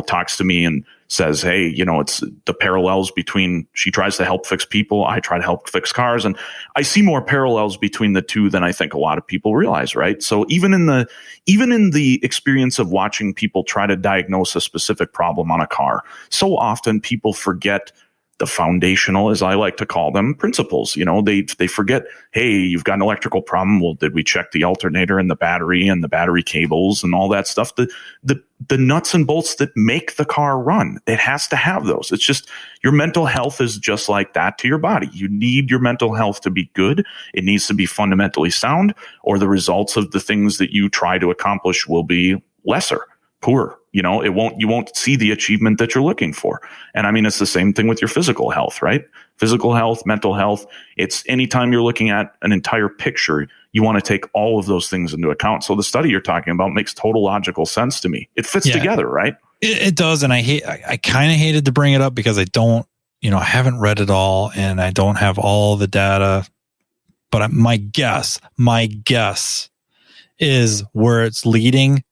S3: talks to me and says, hey, it's the parallels between, she tries to help fix people, I try to help fix cars. And I see more parallels between the two than I think a lot of people realize, right? So even in the experience of watching people try to diagnose a specific problem on a car, so often people forget the foundational, as I like to call them, principles. They forget, hey, you've got an electrical problem. Well, did we check the alternator and the battery cables and all that stuff? The nuts and bolts that make the car run. It has to have those. It's just, your mental health is just like that to your body. You need your mental health to be good. It needs to be fundamentally sound, or the results of the things that you try to accomplish will be lesser, poor. You won't see the achievement that you're looking for. And it's the same thing with your physical health, right? Physical health, mental health. It's anytime you're looking at an entire picture, you want to take all of those things into account. So the study you're talking about makes total logical sense to me. It fits together, right?
S2: It does. And I kind of hated to bring it up because I don't, I haven't read it all and I don't have all the data, but my guess is where it's leading.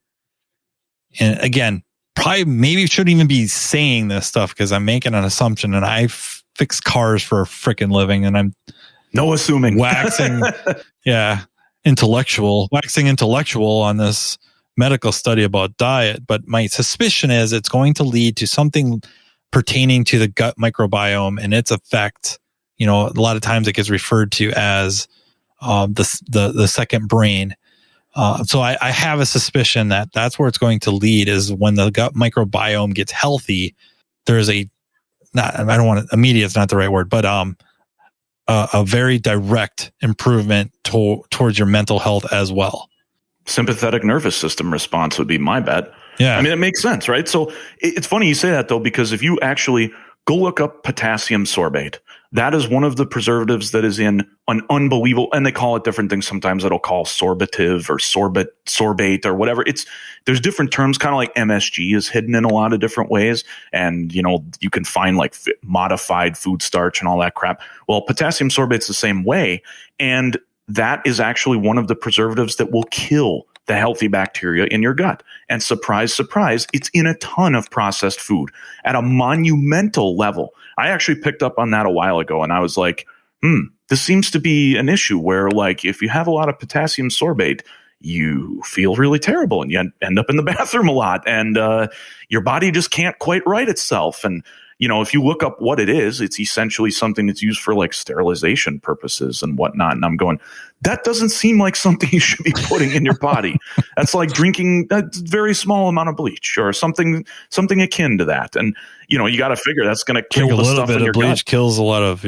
S2: And again, probably maybe shouldn't even be saying this stuff because I'm making an assumption and I fix cars for a freaking living and I'm
S3: no assuming
S2: waxing intellectual on this medical study about diet. But my suspicion is it's going to lead to something pertaining to the gut microbiome and its effect. A lot of times it gets referred to as the second brain. So I have a suspicion that that's where it's going to lead is when the gut microbiome gets healthy. There's immediate's not the right word, but a very direct improvement towards your mental health as well.
S3: Sympathetic nervous system response would be my bet.
S2: Yeah.
S3: I mean, it makes sense, right? So it's funny you say that though, because if you actually go look up potassium sorbate, that is one of the preservatives that is in an unbelievable, and they call it different things. Sometimes it'll call sorbative or sorbate or whatever. There's different terms, kind of like MSG is hidden in a lot of different ways. And, you can find like modified food starch and all that crap. Well, potassium sorbate's the same way. And that is actually one of the preservatives that will kill the healthy bacteria in your gut. And surprise, surprise, it's in a ton of processed food at a monumental level. I actually picked up on that a while ago and I was like, this seems to be an issue where like if you have a lot of potassium sorbate, you feel really terrible and you end up in the bathroom a lot and your body just can't quite right itself. And if you look up what it is, it's essentially something that's used for like sterilization purposes and whatnot. And I'm going, that doesn't seem like something you should be putting in your body. That's like drinking a very small amount of bleach or something akin to that. And, you got to figure that's going to kill the stuff in your gut. A little bit of bleach
S2: kills a lot of,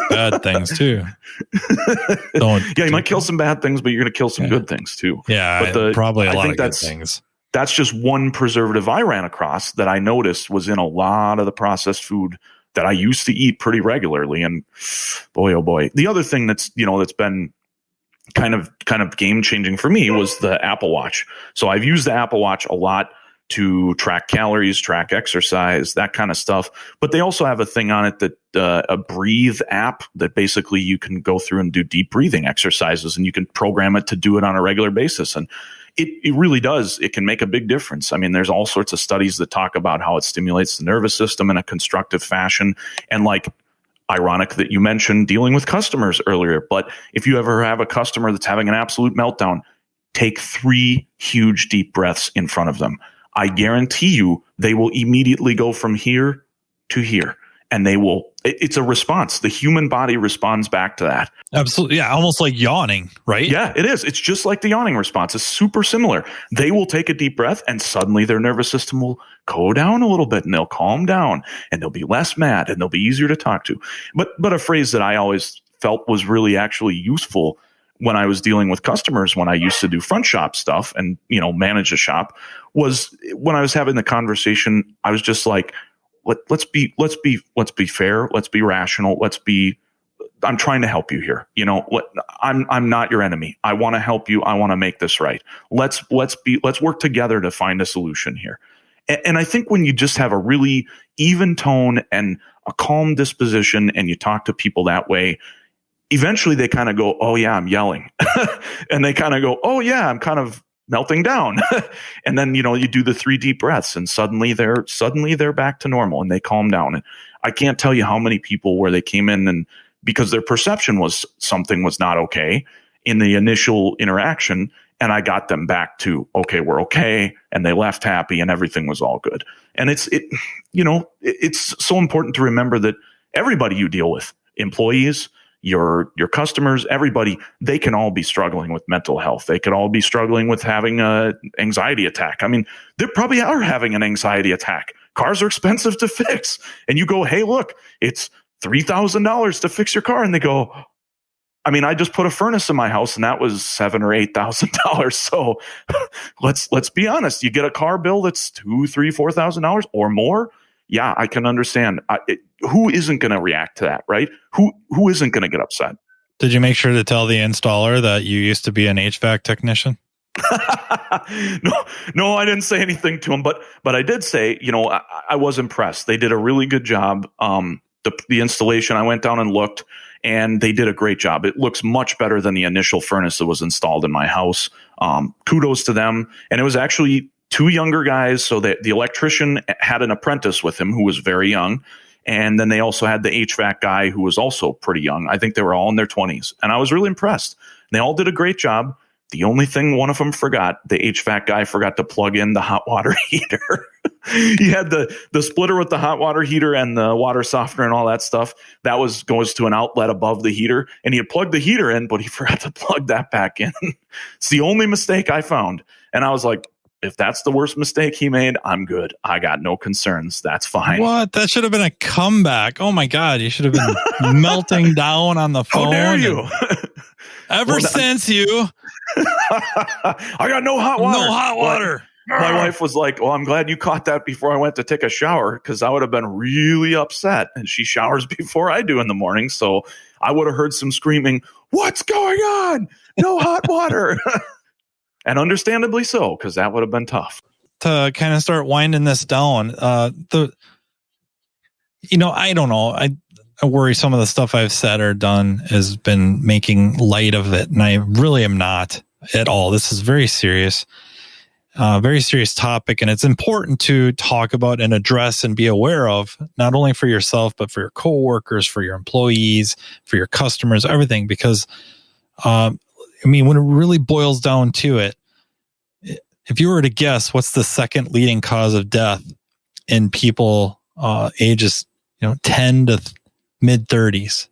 S2: bad things too.
S3: You might kill some bad things, but you're going to kill some good things too.
S2: Yeah, but probably a lot of good things.
S3: That's just one preservative I ran across that I noticed was in a lot of the processed food that I used to eat pretty regularly. And boy, oh boy. The other thing that's been kind of game changing for me was the Apple Watch. So I've used the Apple Watch a lot to track calories, track exercise, that kind of stuff. But they also have a thing on it that a Breathe app that basically you can go through and do deep breathing exercises and you can program it to do it on a regular basis. And it really does. It can make a big difference. I mean, there's all sorts of studies that talk about how it stimulates the nervous system in a constructive fashion. And like, ironic that you mentioned dealing with customers earlier, but if you ever have a customer that's having an absolute meltdown, take 3 huge deep breaths in front of them. I guarantee you they will immediately go from here to here. And it's a response. The human body responds back to that.
S2: Absolutely. Yeah. Almost like yawning, right?
S3: Yeah, it is. It's just like the yawning response. It's super similar. They will take a deep breath and suddenly their nervous system will go down a little bit and they'll calm down and they'll be less mad and they'll be easier to talk to. But a phrase that I always felt was really actually useful when I was dealing with customers, when I used to do front shop stuff and, manage a shop, was when I was having the conversation, I was just like, let's be fair. Let's be rational. I'm trying to help you here. I'm not your enemy. I want to help you. I want to make this right. Let's work together to find a solution here. And I think when you just have a really even tone and a calm disposition and you talk to people that way, eventually they kind of go, oh yeah, I'm yelling. And they kind of go, oh yeah, I'm kind of melting down. And then, you do the 3 deep breaths and suddenly they're back to normal and they calm down. And I can't tell you how many people where they came in and because their perception was something was not okay in the initial interaction. And I got them back to, okay, we're okay. And they left happy and everything was all good. And it's so important to remember that everybody you deal with, employees, your customers, everybody, they can all be struggling with mental health. They could all be struggling with having an anxiety attack. I mean, they probably are having an anxiety attack. Cars are expensive to fix. And you go, hey, look, it's $3,000 to fix your car. And they go, I mean, I just put a furnace in my house and that was $7,000 or $8,000. So let's be honest. You get a car bill that's $2,000, $3,000, $4,000 or more. Yeah, I can understand. Who isn't going to react to that, right? Who isn't going to get upset?
S2: Did you make sure to tell the installer that you used to be an HVAC technician?
S3: No, I didn't say anything to him, but I did say, I was impressed. They did a really good job. The installation, I went down and looked, and they did a great job. It looks much better than the initial furnace that was installed in my house. Kudos to them. And it was actually two younger guys. So that the electrician had an apprentice with him who was very young. And then they also had the HVAC guy who was also pretty young. I think they were all in their 20s. And I was really impressed. They all did a great job. The only thing one of them forgot, the HVAC guy forgot to plug in the hot water heater. He had the splitter with the hot water heater and the water softener and all that stuff. That goes to an outlet above the heater. And he had plugged the heater in, but he forgot to plug that back in. It's the only mistake I found. And I was like, if that's the worst mistake he made, I'm good. I got no concerns. That's fine.
S2: What? That should have been a comeback. Oh my God. You should have been melting down on the phone.
S3: How dare you?
S2: Since you.
S3: I got no hot water.
S2: No hot water.
S3: My wife was like, well, I'm glad you caught that before I went to take a shower, because I would have been really upset. And she showers before I do in the morning. So I would have heard some screaming, what's going on? No hot water. And understandably so, because that would have been tough.
S2: To kind of start winding this down, I don't know. I worry some of the stuff I've said or done has been making light of it. And I really am not at all. This is very serious topic. And it's important to talk about and address and be aware of, not only for yourself, but for your coworkers, for your employees, for your customers, everything. Because, when it really boils down to it, if you were to guess what's the second leading cause of death in people ages 10 to mid 30s,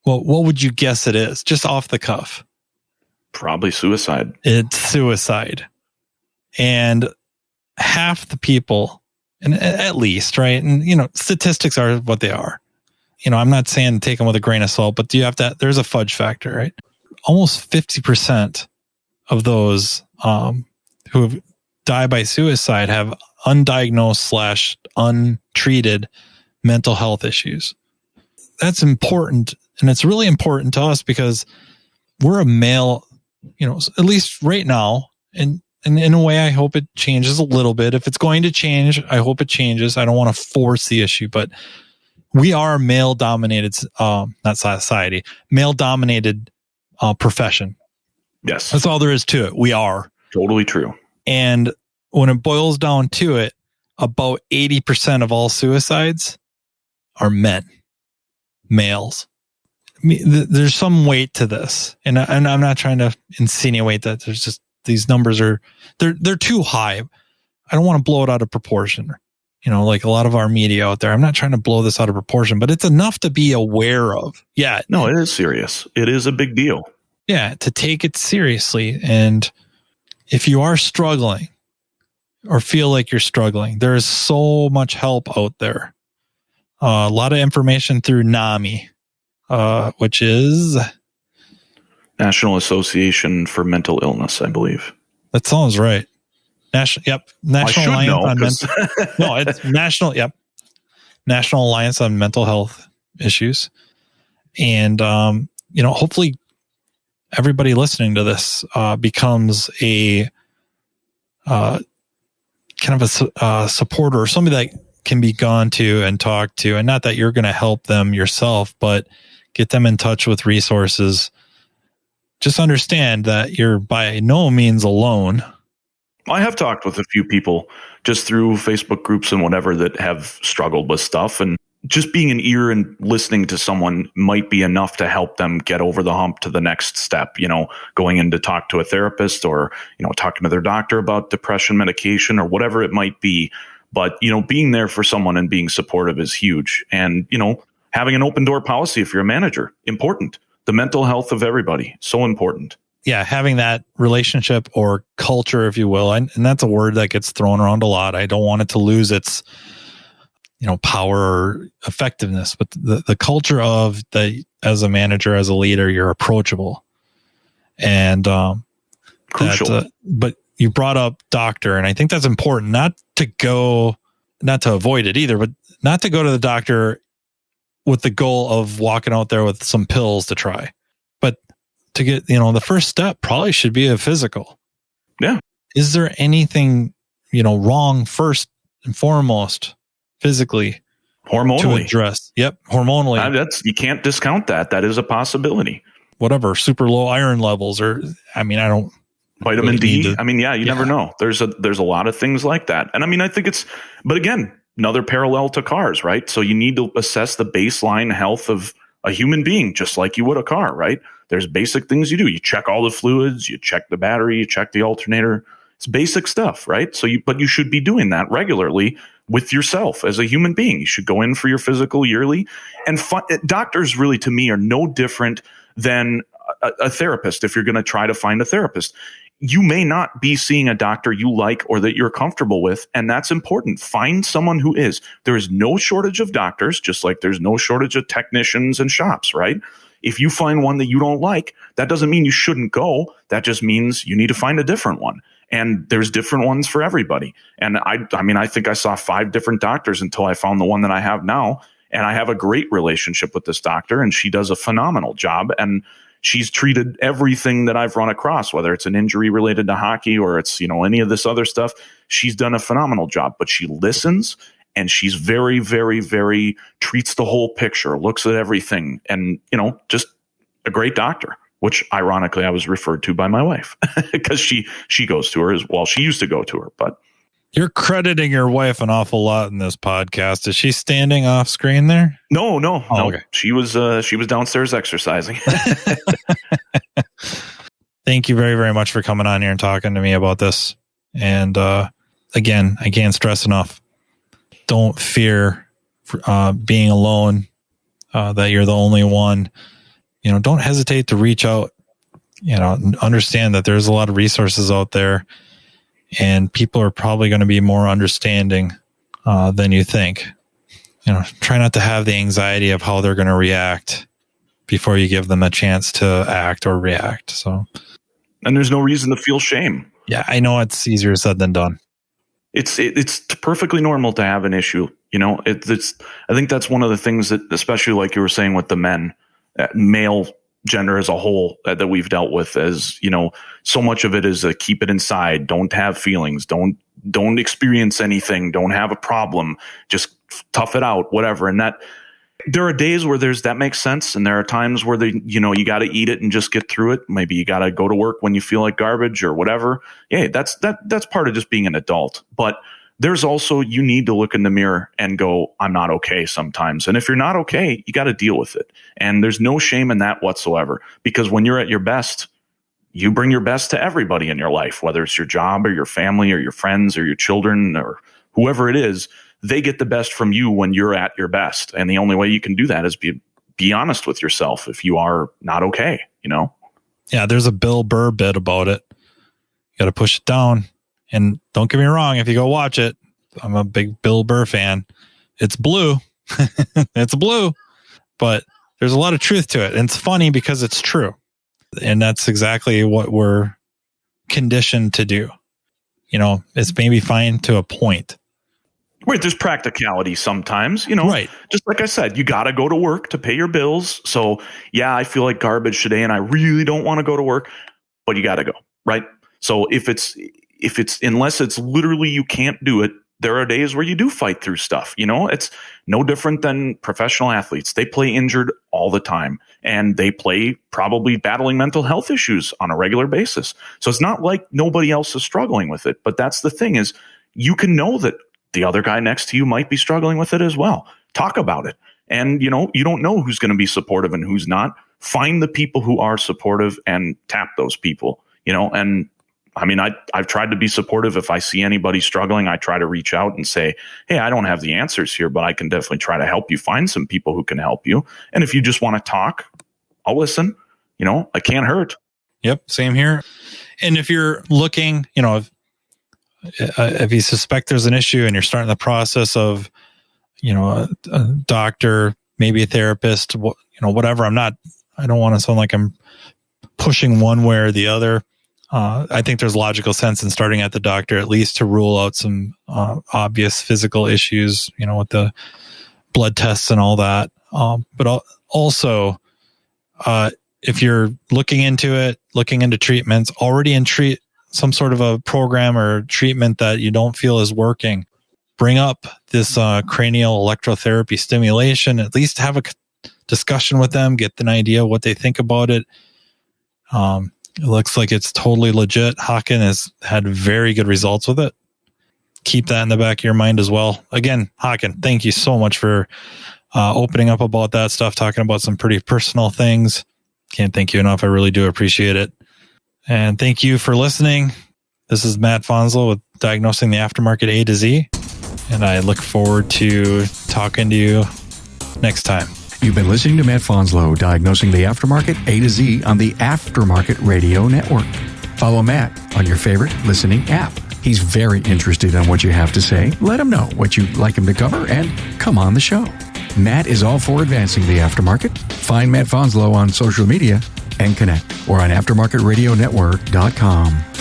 S2: well, what would you guess it is, just off the cuff?
S3: Probably suicide.
S2: It's suicide. And half the people, and at least, right? And statistics are what they are. I'm not saying take them with a grain of salt, but there's a fudge factor, right? Almost 50% of those who have died by suicide have undiagnosed / untreated mental health issues. That's important. And it's really important to us because we're a male, at least right now. And in a way, I hope it changes a little bit. If it's going to change, I hope it changes. I don't want to force the issue, but we are male dominated, not society, male dominated profession.
S3: Yes.
S2: That's all there is to it. We are.
S3: Totally true.
S2: And when it boils down to it, about 80% of all suicides are males. There's some weight to this. And I'm not trying to insinuate that there's just, these numbers they're too high. I don't want to blow it out of proportion. Like a lot of our media out there, I'm not trying to blow this out of proportion, but it's enough to be aware of. Yeah.
S3: No, it is serious. It is a big deal.
S2: Yeah. To take it seriously. And if you are struggling or feel like you're struggling, there is so much help out there. A lot of information through NAMI, which is
S3: National Association for Mental Illness, I believe.
S2: That sounds right. National Alliance on Mental. No, it's national. Yep, National Alliance on Mental Health Issues, and hopefully, everybody listening to this becomes a kind of a supporter or somebody that can be gone to and talked to, and not that you're going to help them yourself, but get them in touch with resources. Just understand that you're by no means alone.
S3: I have talked with a few people just through Facebook groups and whatever that have struggled with stuff, and just being an ear and listening to someone might be enough to help them get over the hump to the next step, going in to talk to a therapist or, talking to their doctor about depression medication or whatever it might be. But, being there for someone and being supportive is huge. And, having an open door policy if you're a manager, important. The mental health of everybody, so important.
S2: Yeah, having that relationship or culture, if you will, and that's a word that gets thrown around a lot. I don't want it to lose its, power or effectiveness, but the culture of as a manager, as a leader, you're approachable, and
S3: crucial.
S2: But you brought up doctor, and I think that's important. Not to avoid it either, but not to go to the doctor with the goal of walking out there with some pills to try. to get, the first step probably should be a physical.
S3: Yeah.
S2: Is there anything, wrong first and foremost physically
S3: Hormonally.
S2: to address? Yep. Hormonally.
S3: You can't discount that. That is a possibility.
S2: Whatever, super low iron levels, or, I don't.
S3: Vitamin D. You never know. There's a lot of things like that. And I think but again, another parallel to cars, right? So you need to assess the baseline health of a human being, just like you would a car, right? There's basic things you do. You check all the fluids, you check the battery, you check the alternator. It's basic stuff, right? But you should be doing that regularly with yourself as a human being. You should go in for your physical yearly. And doctors really, to me, are no different than a therapist. If you're going to try to find a therapist, you may not be seeing a doctor you like or that you're comfortable with, and that's important. Find someone who is. There is no shortage of doctors, just like there's no shortage of technicians and shops, right? If you find one that you don't like, that doesn't mean you shouldn't go. That just means you need to find a different one. And there's different ones for everybody. And I think I saw 5 different doctors until I found the one that I have now. And I have a great relationship with this doctor, and she does a phenomenal job. And she's treated everything that I've run across, whether it's an injury related to hockey or it's, any of this other stuff. She's done a phenomenal job, but she listens, and she's very, very, very treats the whole picture, looks at everything, and, just a great doctor, which ironically I was referred to by my wife because she goes to her as well. She used to go to her, but.
S2: You're crediting your wife an awful lot in this podcast. Is she standing off screen there?
S3: No.
S2: Okay.
S3: She was downstairs exercising.
S2: Thank you very, very much for coming on here and talking to me about this. And again, I can't stress enough. Don't fear being alone, that you're the only one. Don't hesitate to reach out. Understand that there's a lot of resources out there. And people are probably going to be more understanding than you think. Try not to have the anxiety of how they're going to react before you give them a chance to act or react. So,
S3: and there's no reason to feel shame.
S2: Yeah, I know it's easier said than done.
S3: It's perfectly normal to have an issue. I think that's one of the things that, especially like you were saying with the men, male gender as a whole, that we've dealt with, as so much of it is keep it inside, don't have feelings, don't experience anything, don't have a problem, just tough it out, whatever. And that there are days where that makes sense, and there are times where you got to eat it and just get through it. Maybe you got to go to work when you feel like garbage or whatever. Yeah, that's part of just being an adult. But there's also, you need to look in the mirror and go, I'm not okay sometimes. And if you're not okay, you got to deal with it. And there's no shame in that whatsoever, because when you're at your best, you bring your best to everybody in your life, whether it's your job or your family or your friends or your children or whoever it is. They get the best from you when you're at your best. And the only way you can do that is be honest with yourself if you are not okay, Yeah,
S2: there's a Bill Burr bit about it. You got to push it down. And don't get me wrong, if you go watch it, I'm a big Bill Burr fan. It's blue. It's blue. But there's a lot of truth to it. And it's funny because it's true. And that's exactly what we're conditioned to do. It's maybe fine to a point.
S3: Right, there's practicality sometimes,
S2: Right.
S3: Just like I said, you got to go to work to pay your bills. So, yeah, I feel like garbage today and I really don't want to go to work, but you got to go, right? So if it's unless it's literally you can't do it, there are days where you do fight through stuff. It's no different than professional athletes. They play injured all the time, and they play probably battling mental health issues on a regular basis. So it's not like nobody else is struggling with it. But that's the thing, is you can know that the other guy next to you might be struggling with it as well. Talk about it. And, you don't know who's going to be supportive and who's not. Find the people who are supportive and tap those people, and I've tried to be supportive. If I see anybody struggling, I try to reach out and say, hey, I don't have the answers here, but I can definitely try to help you find some people who can help you. And if you just want to talk, I'll listen. I can't hurt.
S2: Yep. Same here. And if you're looking, if you suspect there's an issue and you're starting the process of, a doctor, maybe a therapist, whatever, I don't want to sound like I'm pushing one way or the other. I think there's logical sense in starting at the doctor, at least to rule out some obvious physical issues, with the blood tests and all that. But also, if you're looking into treatments, already in some sort of a program or treatment that you don't feel is working, bring up this cranial electrotherapy stimulation. At least have a discussion with them, get an idea what they think about it. It looks like it's totally legit. Haakan has had very good results with it. Keep that in the back of your mind as well. Again, Haakan, thank you so much for opening up about that stuff, talking about some pretty personal things. Can't thank you enough. I really do appreciate it. And thank you for listening. This is Matt Fanslow with Diagnosing the Aftermarket A to Z. And I look forward to talking to you next time.
S1: You've been listening to Matt Fanslow, Diagnosing the Aftermarket A to Z on the Aftermarket Radio Network. Follow Matt on your favorite listening app. He's very interested in what you have to say. Let him know what you'd like him to cover and come on the show. Matt is all for advancing the aftermarket. Find Matt Fanslow on social media and connect or on aftermarketradionetwork.com.